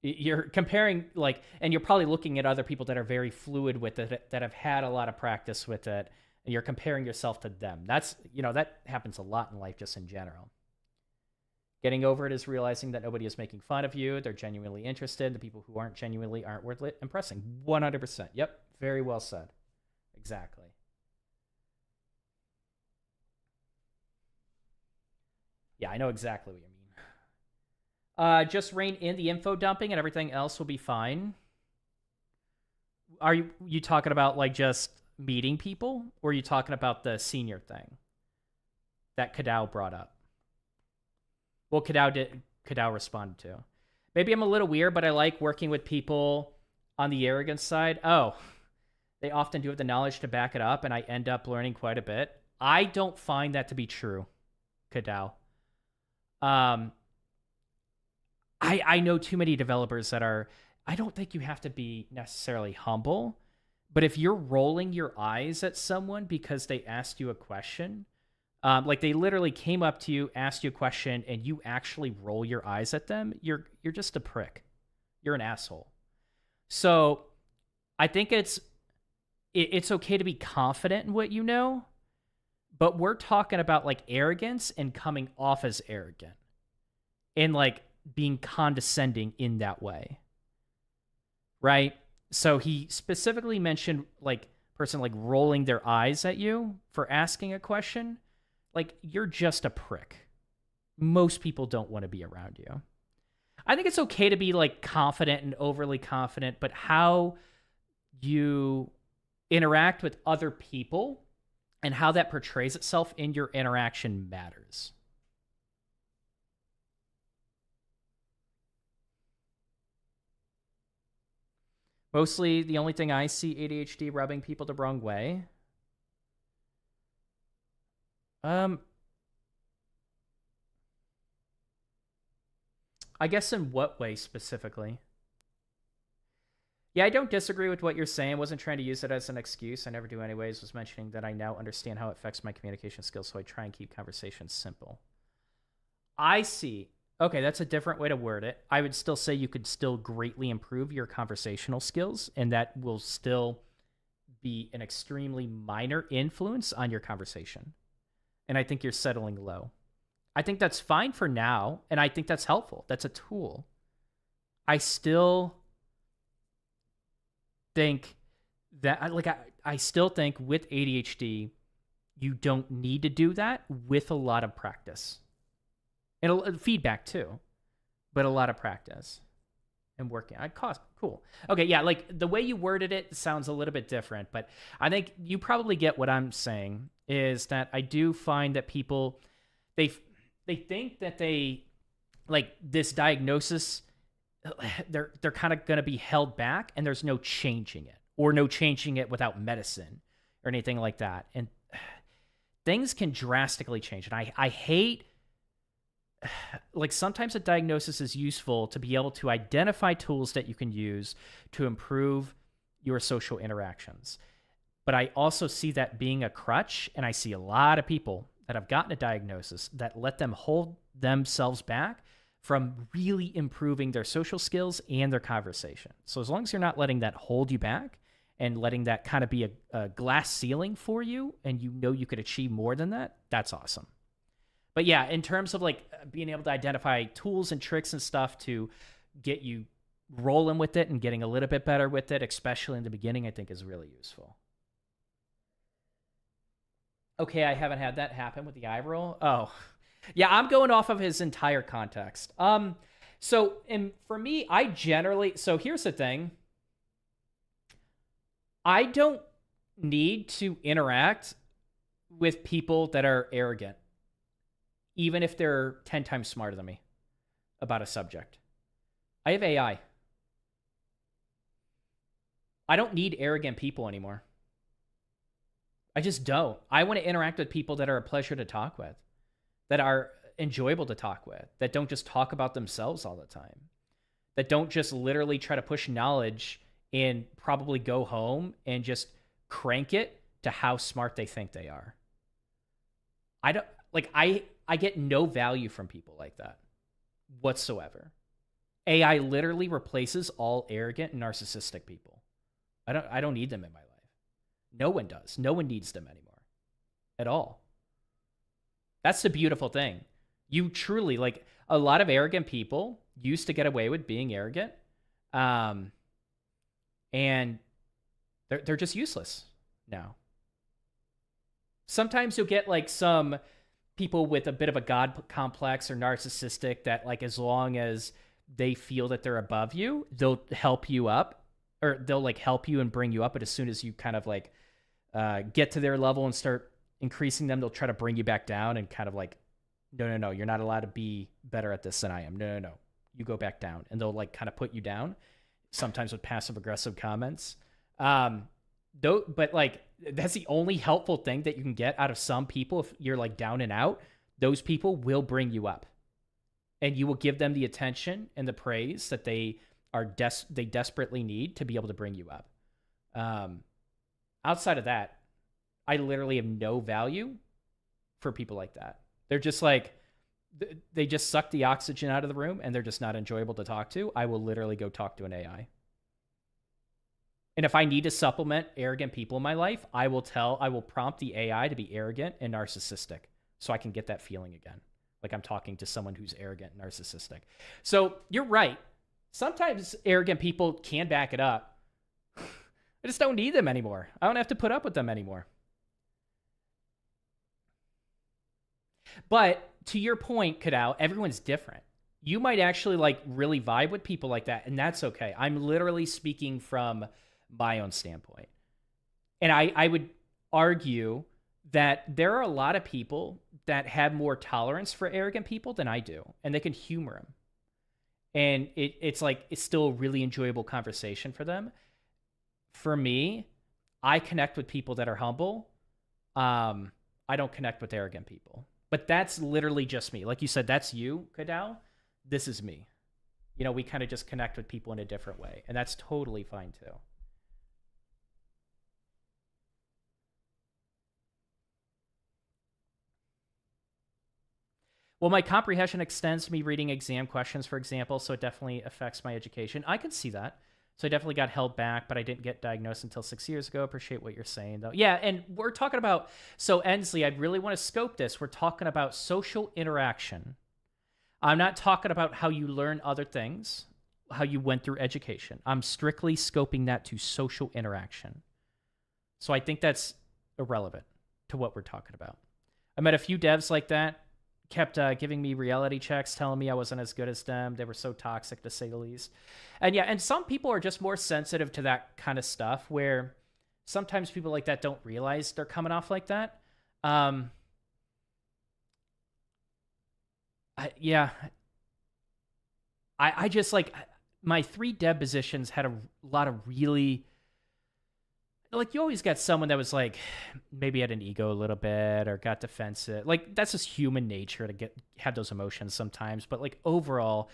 You're comparing, like, and you're probably looking at other people that are very fluid with it, that have had a lot of practice with it, and you're comparing yourself to them. That's, that happens a lot in life just in general. Getting over it is realizing that nobody is making fun of you. They're genuinely interested. The people who aren't genuinely aren't worth impressing. 100%. Yep. Very well said. Exactly. Yeah, I know exactly what you mean. Just rein in the info dumping and everything else will be fine. Are you talking about like just meeting people, or are you talking about the senior thing that Kadao brought up? Well, Kadao responded to. Maybe I'm a little weird, but I like working with people on the arrogance side. Oh, they often do have the knowledge to back it up, and I end up learning quite a bit. I don't find that to be true, Kadao. I know too many developers that are. I don't think you have to be necessarily humble, but if you're rolling your eyes at someone because they asked you a question, like they literally came up to you, asked you a question, and you actually roll your eyes at them, you're just a prick. You're an asshole. So I think it's okay to be confident in what you know, but we're talking about like arrogance and coming off as arrogant and like being condescending in that way. Right? So he specifically mentioned like person like rolling their eyes at you for asking a question. Like, you're just a prick. Most people don't want to be around you. I think it's okay to be like confident and overly confident, but how you interact with other people and how that portrays itself in your interaction matters. Mostly the only thing I see ADHD rubbing people the wrong way. I guess in what way specifically? Yeah, I don't disagree with what you're saying. Wasn't trying to use it as an excuse. I never do anyways. Was mentioning that I now understand how it affects my communication skills, so I try and keep conversations simple. I see. Okay, that's a different way to word it. I would still say you could still greatly improve your conversational skills, and that will still be an extremely minor influence on your conversation. And I think you're settling low. I think that's fine for now, and I think that's helpful. That's a tool. I still think that, like, I still think with ADHD, you don't need to do that with a lot of practice. And feedback too, but a lot of practice and working. Cool. Okay, yeah, like the way you worded it sounds a little bit different, but I think you probably get what I'm saying is that I do find that people, they think that they, like this diagnosis, they're kind of going to be held back and there's no changing it or no changing it without medicine or anything like that. And things can drastically change. And I hate, like sometimes a diagnosis is useful to be able to identify tools that you can use to improve your social interactions. But I also see that being a crutch, and I see a lot of people that have gotten a diagnosis that let them hold themselves back from really improving their social skills and their conversation. So as long as you're not letting that hold you back and letting that kind of be a glass ceiling for you, and you know you could achieve more than that, that's awesome. But yeah, in terms of like being able to identify tools and tricks and stuff to get you rolling with it and getting a little bit better with it, especially in the beginning, I think is really useful. Okay, I haven't had that happen with the eye roll. Oh, yeah, I'm going off of his entire context. So, and for me, so here's the thing. I don't need to interact with people that are arrogant, even if they're 10 times smarter than me about a subject. I have AI. I don't need arrogant people anymore. I just don't. I want to interact with people that are a pleasure to talk with, that are enjoyable to talk with, that don't just talk about themselves all the time, that don't just literally try to push knowledge and probably go home and just crank it to how smart they think they are. I get no value from people like that whatsoever. AI literally replaces all arrogant and narcissistic people. I don't need them in my life. No one does. No one needs them anymore at all. That's the beautiful thing. You truly, like, a lot of arrogant people used to get away with being arrogant. And they're just useless now. Sometimes you'll get like some people with a bit of a god complex or narcissistic that, like, as long as they feel that they're above you, they'll help you up, or they'll like help you and bring you up. But as soon as you kind of like get to their level and start increasing them, they'll try to bring you back down and kind of like, no, you're not allowed to be better at this than I am. No, you go back down, and they'll like kind of put you down, sometimes with passive aggressive comments. But like, that's the only helpful thing that you can get out of some people. If you're like down and out, those people will bring you up, and you will give them the attention and the praise that they desperately need to be able to bring you up. Outside of that, I literally have no value for people like that. They're just like, they just suck the oxygen out of the room, and they're just not enjoyable to talk to. I will literally go talk to an AI. And if I need to supplement arrogant people in my life, I will prompt the AI to be arrogant and narcissistic, so I can get that feeling again. Like I'm talking to someone who's arrogant and narcissistic. So you're right. Sometimes arrogant people can back it up. I just don't need them anymore. I don't have to put up with them anymore. But to your point, Kadao, everyone's different. You might actually like really vibe with people like that, and that's okay. I'm literally speaking from my own standpoint. And I would argue that there are a lot of people that have more tolerance for arrogant people than I do, and they can humor them. And it's still a really enjoyable conversation for them. For me, I connect with people that are humble. I don't connect with arrogant people. But that's literally just me. Like you said, that's you, Kadao. This is me. You know, we kind of just connect with people in a different way, and that's totally fine too. Well, my comprehension extends to me reading exam questions, for example, so it definitely affects my education. I can see that. So I definitely got held back, but I didn't get diagnosed until 6 years ago. Appreciate what you're saying, though. Yeah, and we're talking about, so Ensley, I'd really want to scope this. We're talking about social interaction. I'm not talking about how you learn other things, how you went through education. I'm strictly scoping that to social interaction. So I think that's irrelevant to what we're talking about. I met a few devs like that, kept giving me reality checks, telling me I wasn't as good as them. They were so toxic, to say the least. And yeah, and some people are just more sensitive to that kind of stuff, where sometimes people like that don't realize they're coming off like that. I just like, my 3 dev positions had a lot of really, like, you always got someone that was like, maybe had an ego a little bit or got defensive. Like, that's just human nature to have those emotions sometimes. But like, overall,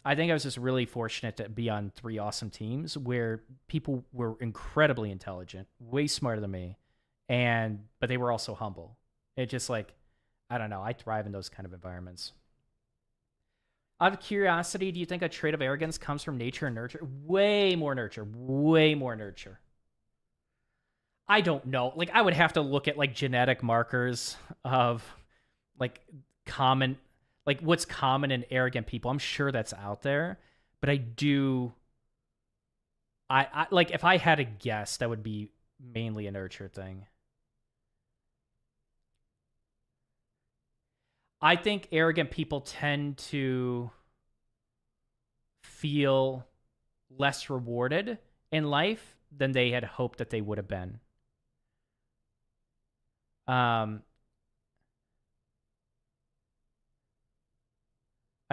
I think I was just really fortunate to be on 3 awesome teams where people were incredibly intelligent, way smarter than me, but they were also humble. It just, like, I don't know, I thrive in those kind of environments. Out of curiosity, do you think a trait of arrogance comes from nature and nurture? Way more nurture. Way more nurture. I don't know. Like, I would have to look at like genetic markers of like common, like what's common in arrogant people. I'm sure that's out there, but I like, if I had a guess, that would be mainly a nurture thing. I think arrogant people tend to feel less rewarded in life than they had hoped that they would have been. I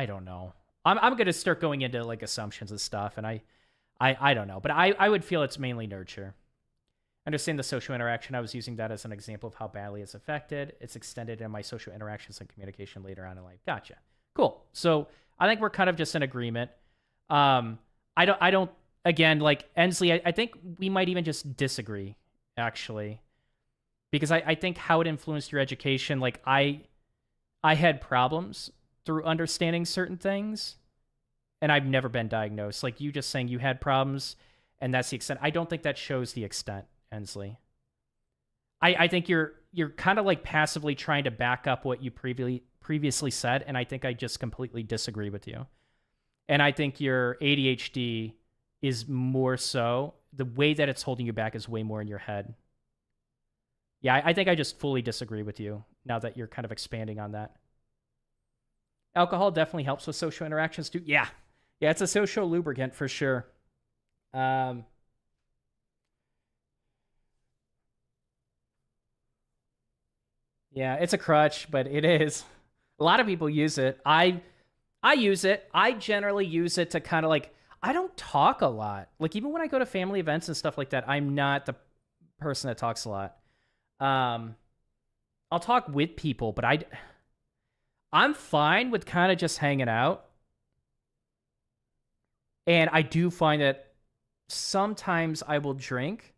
don't know. I'm gonna start going into like assumptions and stuff, and I don't know, but I would feel it's mainly nurture. Understand the social interaction. I was using that as an example of how badly it's affected. It's extended in my social interactions and communication later on in life. Gotcha. Cool. So I think we're kind of just in agreement. I don't. Again, like Ensley, I think we might even just disagree, actually, because I think how it influenced your education. Like I had problems through understanding certain things, and I've never been diagnosed. Like you just saying you had problems, and that's the extent. I don't think that shows the extent, Ensley. I think you're kind of like passively trying to back up what you previously said, and I think I just completely disagree with you. And I think your ADHD is more so the way that it's holding you back is way more in your head. Yeah, I think I just fully disagree with you now that you're kind of expanding on that. Alcohol definitely helps with social interactions too. Yeah. Yeah, it's a social lubricant for sure. Yeah, it's a crutch, but it is. A lot of people use it. I use it. I generally use it to kind of like I don't talk a lot. Like even when I go to family events and stuff like that, I'm not the person that talks a lot. I'll talk with people, but I'm fine with kind of just hanging out. And I do find that sometimes I will drink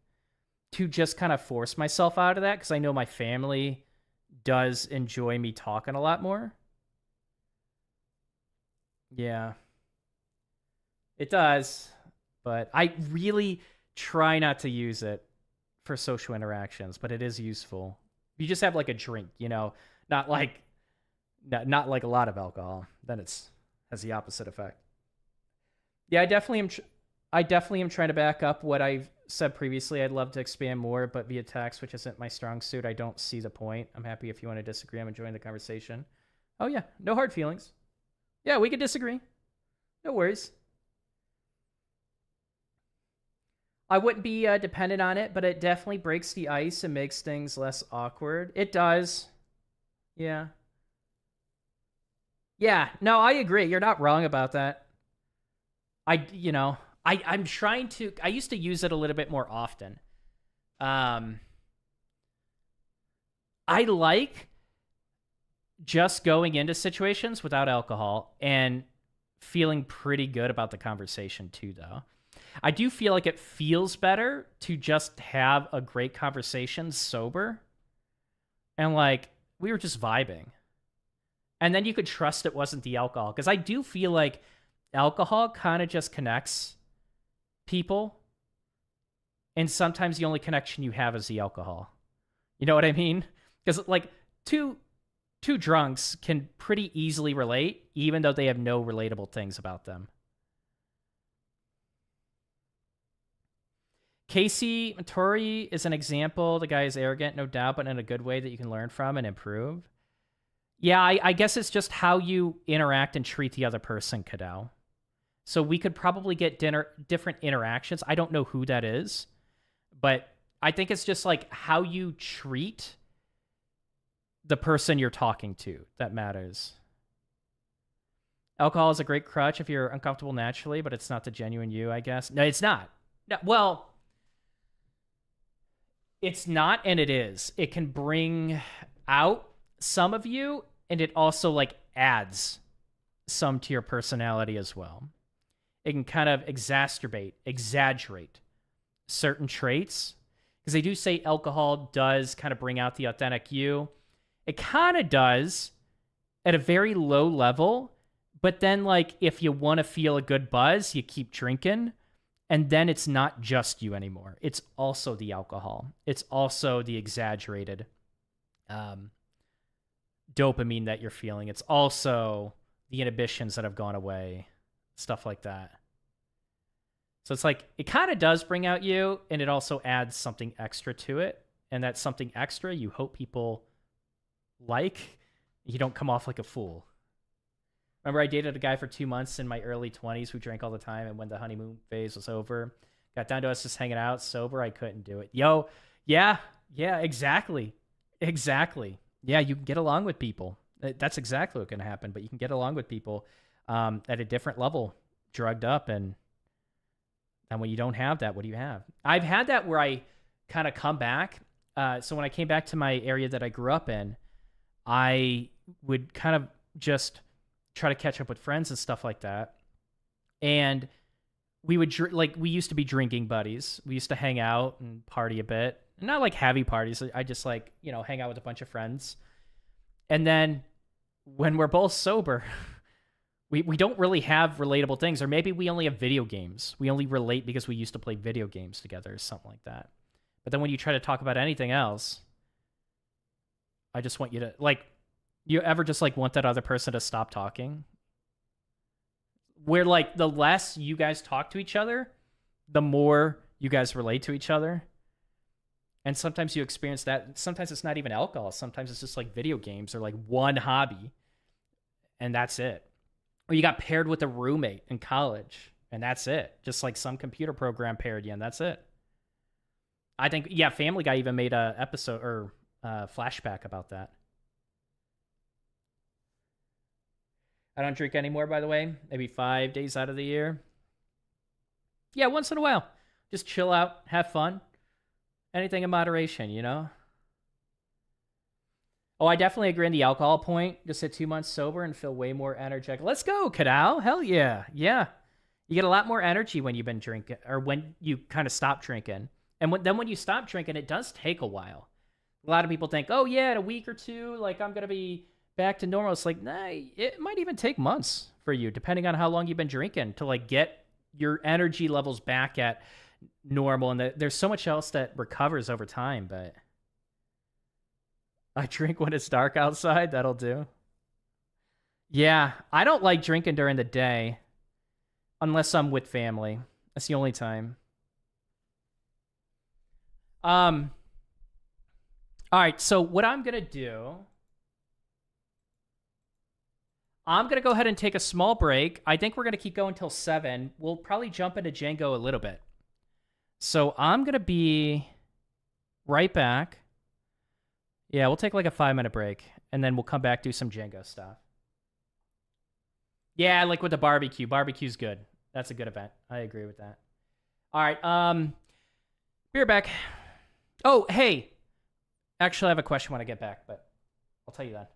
to just kind of force myself out of that because I know my family does enjoy me talking a lot more. Yeah, it does. But I really try not to use it for social interactions, but it is useful. You just have like a drink, not like not like a lot of alcohol. Then it's has the opposite effect. Yeah, I definitely am trying to back up what I've said previously. I'd love to expand more, but via text, which isn't my strong suit, I don't see the point. I'm happy if you want to disagree. I'm enjoying the conversation. Oh yeah, no hard feelings. Yeah, we could disagree. No worries. I wouldn't be dependent on it, but it definitely breaks the ice and makes things less awkward. It does. Yeah. Yeah, no, I agree. You're not wrong about that. I'm trying to, I used to use it a little bit more often. Um, I like just going into situations without alcohol and feeling pretty good about the conversation too, though. I do feel like it feels better to just have a great conversation sober and like we were just vibing. And then you could trust it wasn't the alcohol. Because I do feel like alcohol kind of just connects people. And sometimes the only connection you have is the alcohol. You know what I mean? Because like two drunks can pretty easily relate, even though they have no relatable things about them. Casey Matori is an example. The guy is arrogant, no doubt, but in a good way that you can learn from and improve. Yeah, I guess it's just how you interact and treat the other person, Cadell. So we could probably get different interactions. I don't know who that is, but I think it's just like how you treat the person you're talking to that matters. Alcohol is a great crutch if you're uncomfortable naturally, but it's not the genuine you, I guess. No, it's not. No, well, it's not and it is. It can bring out some of you, and it also like adds some to your personality as well. It can kind of exaggerate certain traits, because they do say alcohol does kind of bring out the authentic you. It kind of does at a very low level, but then like if you want to feel a good buzz, you keep drinking, and then it's not just you anymore. It's also the alcohol. It's also the exaggerated dopamine that you're feeling. It's also the inhibitions that have gone away, stuff like that. So it's like it kind of does bring out you, and it also adds something extra to it. And that something extra you hope people like. You don't come off like a fool. Remember, I dated a guy for 2 months in my early 20s who drank all the time, and when the honeymoon phase was over, got down to us just hanging out sober, I couldn't do it. Yo, yeah, exactly. Yeah, you can get along with people. That's exactly what's going to happen, but you can get along with people at a different level, drugged up, and when you don't have that, what do you have? I've had that where I kind of come back. So when I came back to my area that I grew up in, I would kind of just try to catch up with friends and stuff like that. And we would we used to be drinking buddies. We used to hang out and party a bit. Not like heavy parties. I just like, hang out with a bunch of friends. And then when we're both sober, we don't really have relatable things. Or maybe we only have video games. We only relate because we used to play video games together or something like that. But then when you try to talk about anything else, I just want you to like. You ever just like want that other person to stop talking? Where like the less you guys talk to each other, the more you guys relate to each other. And sometimes you experience that. Sometimes it's not even alcohol. Sometimes it's just like video games or like one hobby, and that's it. Or you got paired with a roommate in college, and that's it. Just like some computer program paired you, and that's it. I think, yeah, Family Guy even made a episode or flashback about that. I don't drink anymore, by the way. Maybe 5 days out of the year. Yeah, once in a while. Just chill out, have fun. Anything in moderation, you know? Oh, I definitely agree on the alcohol point. Just hit 2 months sober and feel way more energetic. Let's go, Kadal. Hell yeah. Yeah. You get a lot more energy when you've been drinking or when you kind of stop drinking. And then when you stop drinking, it does take a while. A lot of people think, oh, yeah, in a week or two, like I'm going to be back to normal. It's like, nah, it might even take months for you, depending on how long you've been drinking to like get your energy levels back at normal. And there's so much else that recovers over time, but I drink when it's dark outside. That'll do. Yeah, I don't like drinking during the day unless I'm with family. That's the only time. Um, all right, so what I'm gonna do, I'm gonna go ahead and take a small break. I think we're gonna keep going till 7. We'll probably jump into Django a little bit. So I'm gonna be right back. Yeah, we'll take like a 5-minute break, and then we'll come back, do some Django stuff. Yeah, like with the barbecue. Barbecue's good. That's a good event. I agree with that. All right, be right back. Oh, hey. Actually, I have a question when I get back, but I'll tell you then.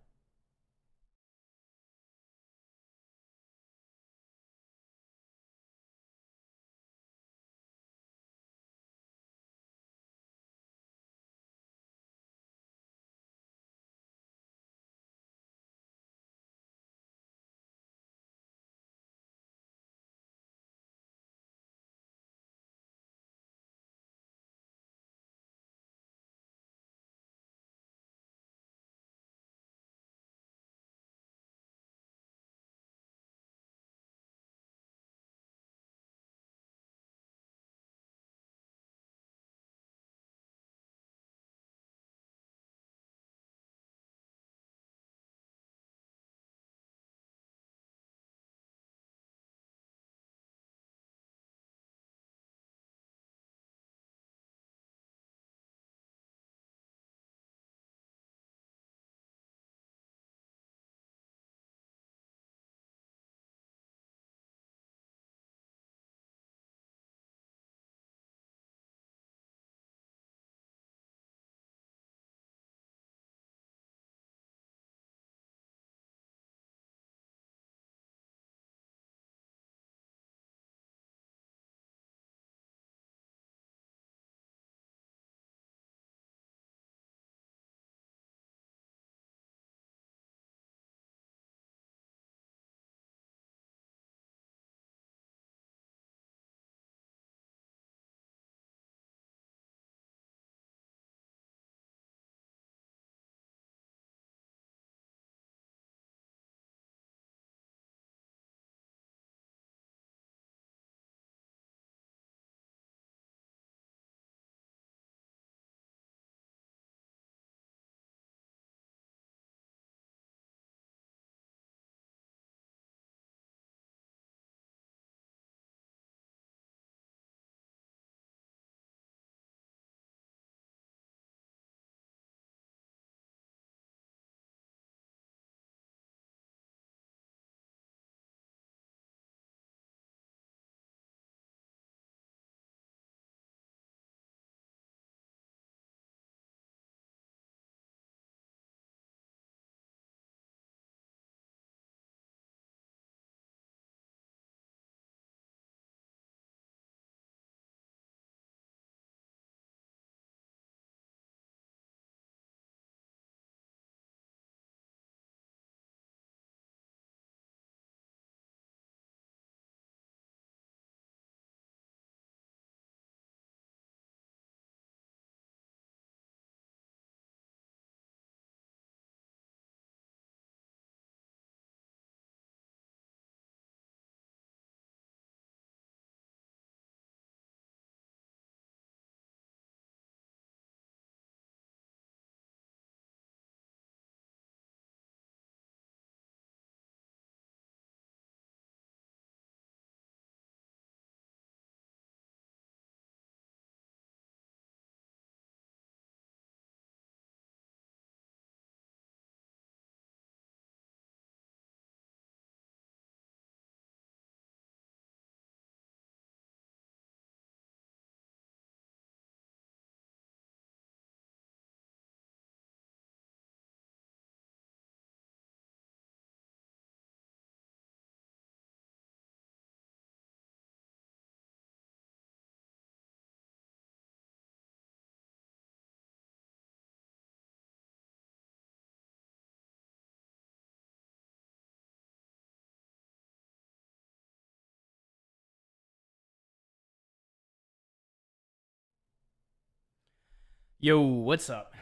Yo, what's up?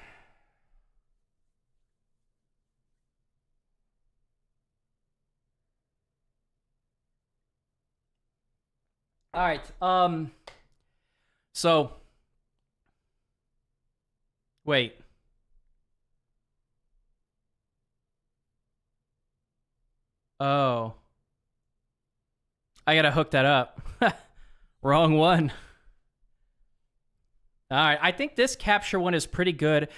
All right. So wait. Oh, I gotta hook that up. Wrong one. All right. I think this capture one is pretty good.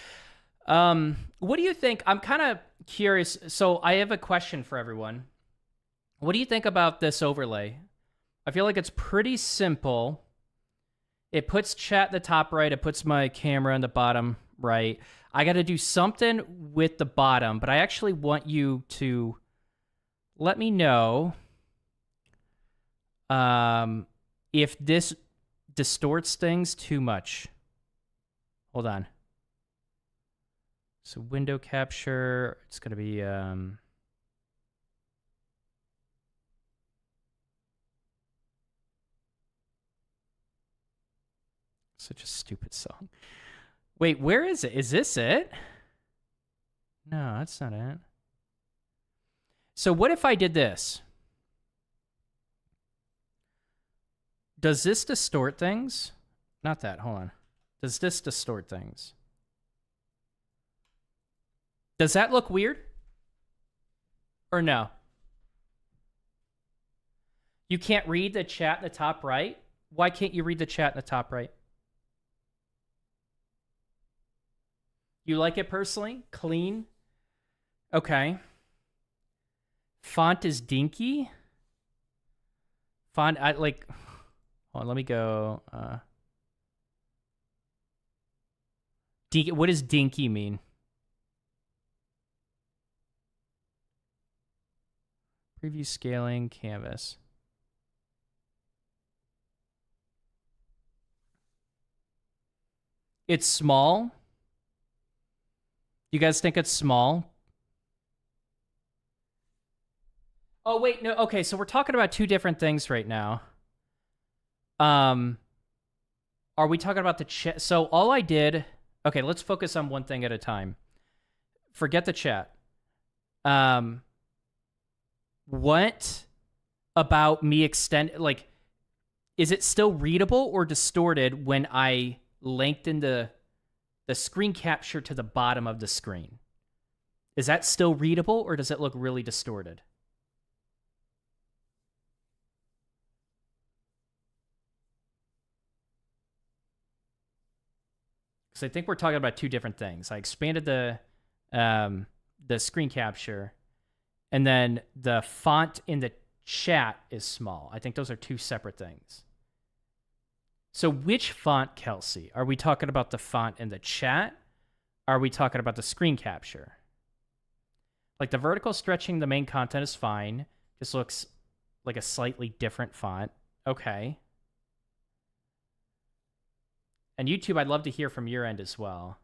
What do you think? I'm kind of curious. So I have a question for everyone. What do you think about this overlay? I feel like it's pretty simple. It puts chat in the top right. It puts my camera in the bottom right. I got to do something with the bottom, but I actually want you to let me know if this distorts things too much. Hold on. So window capture, it's going to be... such a stupid song. Wait, where is it? Is this it? No, that's not it. So what if I did this? Does this distort things? Not that. Hold on. Does this distort things? Does that look weird? Or no? You can't read the chat in the top right? Why can't you read the chat in the top right? You like it personally? Clean? Okay. Font is dinky? Font, I like... Hold on, let me go... what does dinky mean? Preview scaling, canvas. It's small. You guys think it's small? Oh, wait, no. Okay, so we're talking about two different things right now. Are we talking about the chat? So all I did... Okay, let's focus on one thing at a time. Forget the chat. What about me extend... Like, is it still readable or distorted when I lengthen the screen capture to the bottom of the screen? Is that still readable or does it look really distorted? Because I think we're talking about two different things. I expanded the screen capture, and then the font in the chat is small. I think those are two separate things. So which font, Kelsey? Are we talking about the font in the chat? Are we talking about the screen capture? Like the vertical stretching the main content is fine. Just looks like a slightly different font. Okay. And YouTube, I'd love to hear from your end as well.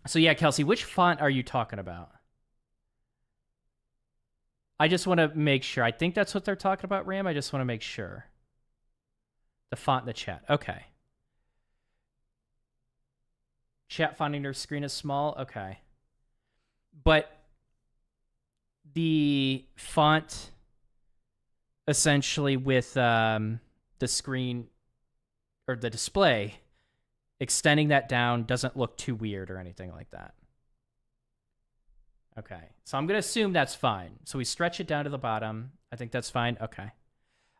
So yeah, Kelsey, which font are you talking about? I just want to make sure. I think that's what they're talking about, Ram. I just want to make sure. The font in the chat. Okay. Chat finding their screen is small. Okay. But the font essentially with the screen or the display, extending that down doesn't look too weird or anything like that. Okay. So I'm going to assume that's fine. So we stretch it down to the bottom. I think that's fine. Okay.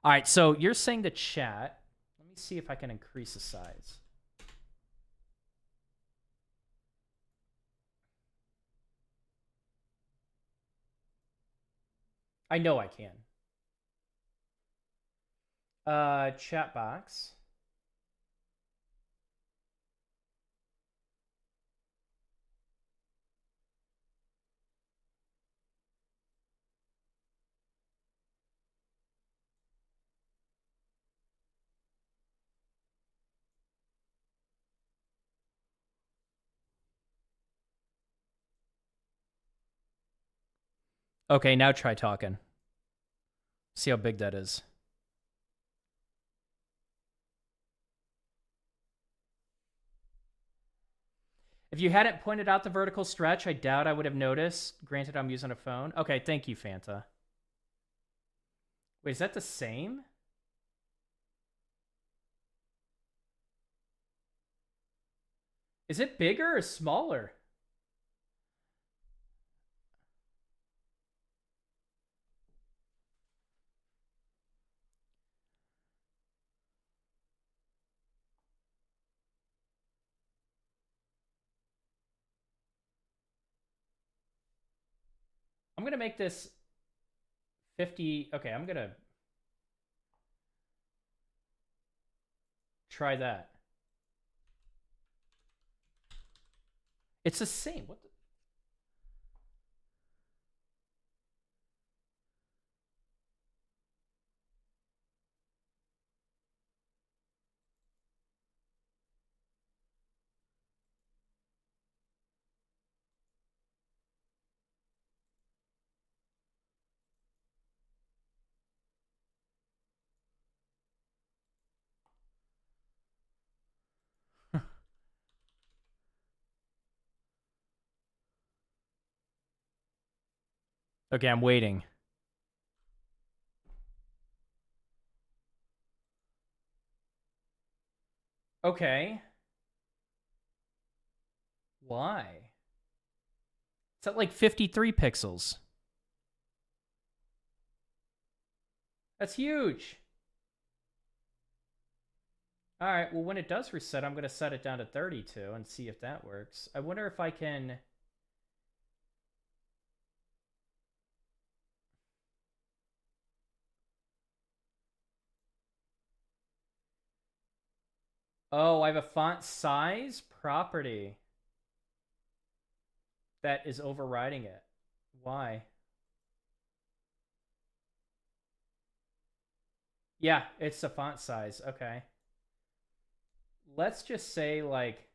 All right. So you're saying the chat. Let me see if I can increase the size. I know I can. Chat box. Okay, now try talking. See how big that is. If you hadn't pointed out the vertical stretch, I doubt I would have noticed. Granted, I'm using a phone. Okay, thank you, Fanta. Wait, is that the same? Is it bigger or smaller? I'm going to make this 50. Okay, I'm going to try that. It's the same. What the? Okay, I'm waiting. Okay. Why? It's at like 53 pixels. That's huge. All right, well, when it does reset, I'm going to set it down to 32 and see if that works. I wonder if I can... Oh, I have a font size property that is overriding it. Why? Yeah, it's the font size. Okay. Let's just say, like...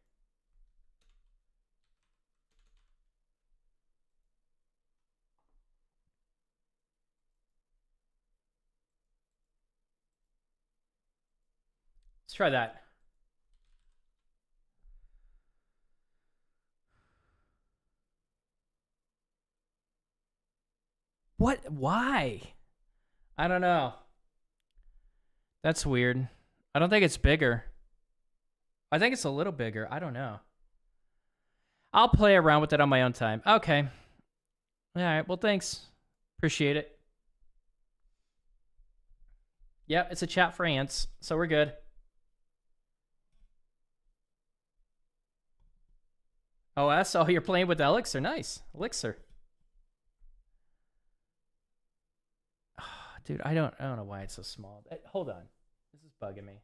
Let's try that. What? Why? I don't know. That's weird. I don't think it's bigger. I think it's a little bigger. I don't know. I'll play around with it on my own time. Okay. All right. Well, thanks. Appreciate it. Yeah, it's a chat for ants, so we're good. OS? Oh, you're playing with Elixir? Nice. Elixir. Dude, I don't know why it's so small. Hold on. This is bugging me.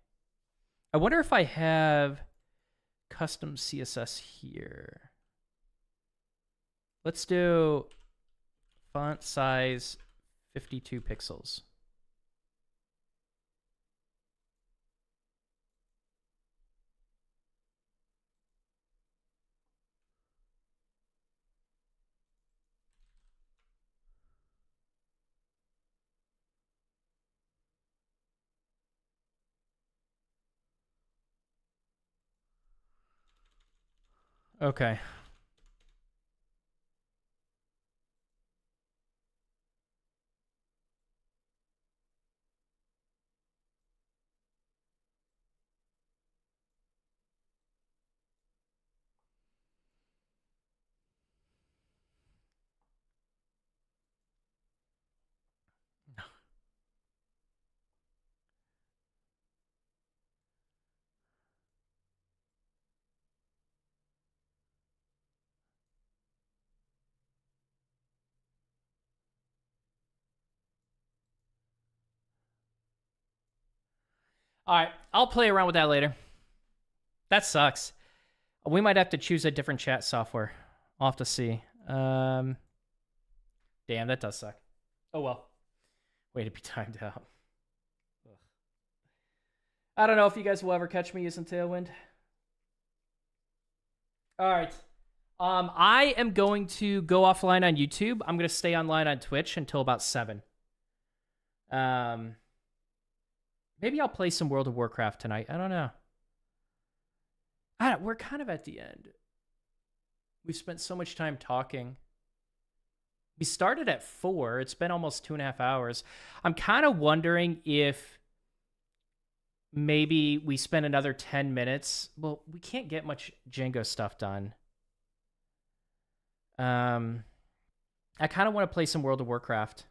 I wonder if I have custom CSS here. Let's do font size 52 pixels. Okay. All right, I'll play around with that later. That sucks. We might have to choose a different chat software. I'll have to see. Damn, that does suck. Oh well. Way to be timed out. Ugh. I don't know if you guys will ever catch me using Tailwind. All right. I am going to go offline on YouTube. I'm going to stay online on Twitch until about 7. Maybe I'll play some World of Warcraft tonight. I don't know. We're kind of at the end. We spent so much time talking. We started at 4. It's been almost 2.5 hours. I'm kind of wondering if maybe we spend another 10 minutes. Well, we can't get much Django stuff done. I kind of want to play some World of Warcraft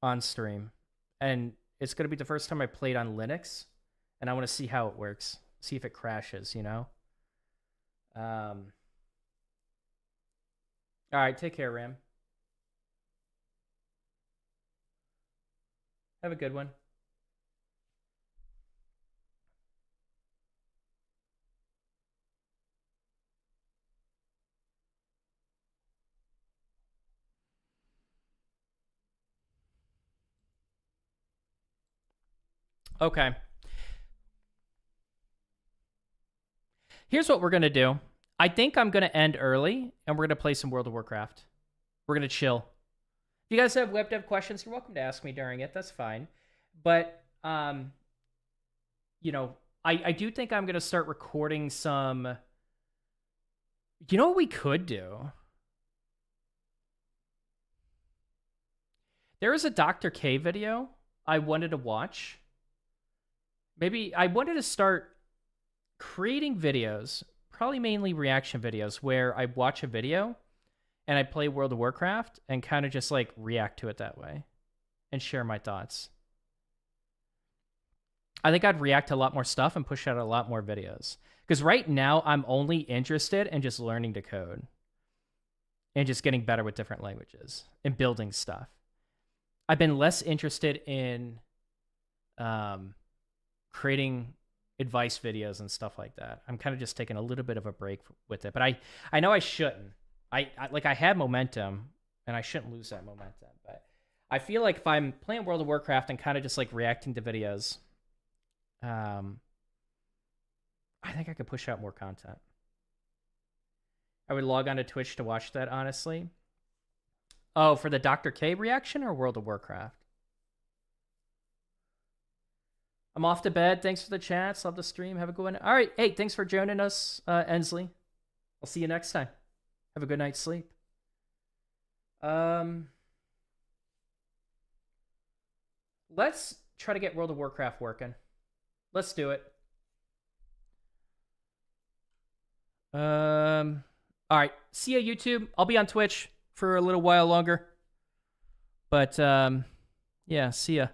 on stream. And it's going to be the first time I played on Linux. And I want to see how it works. See if it crashes, you know? All right, take care, Ram. Have a good one. Okay. Here's what we're going to do. I think I'm going to end early, and we're going to play some World of Warcraft. We're going to chill. If you guys have web dev questions, you're welcome to ask me during it. That's fine. But, you know, I do think I'm going to start recording some... You know what we could do? There is a Dr. K video I wanted to watch. Maybe I wanted to start creating videos, probably mainly reaction videos, where I watch a video and I play World of Warcraft and kind of just like react to it that way and share my thoughts. I think I'd react to a lot more stuff and push out a lot more videos. Because right now I'm only interested in just learning to code and just getting better with different languages and building stuff. I've been less interested in creating advice videos and stuff like that. I'm kind of just taking a little bit of a break with it, but I know I shouldn't. I had momentum and I shouldn't lose that momentum, but I feel like if I'm playing World of Warcraft and kind of just like reacting to videos, I think I could push out more content. I would log on to Twitch to watch that, honestly. Oh, for the Dr. K reaction or World of Warcraft? I'm off to bed. Thanks for the chats. Love the stream. Have a good one. All right. Hey, thanks for joining us, Ensley. I'll see you next time. Have a good night's sleep. Let's try to get World of Warcraft working. Let's do it. All right. See ya, YouTube. I'll be on Twitch for a little while longer. But, yeah, see ya.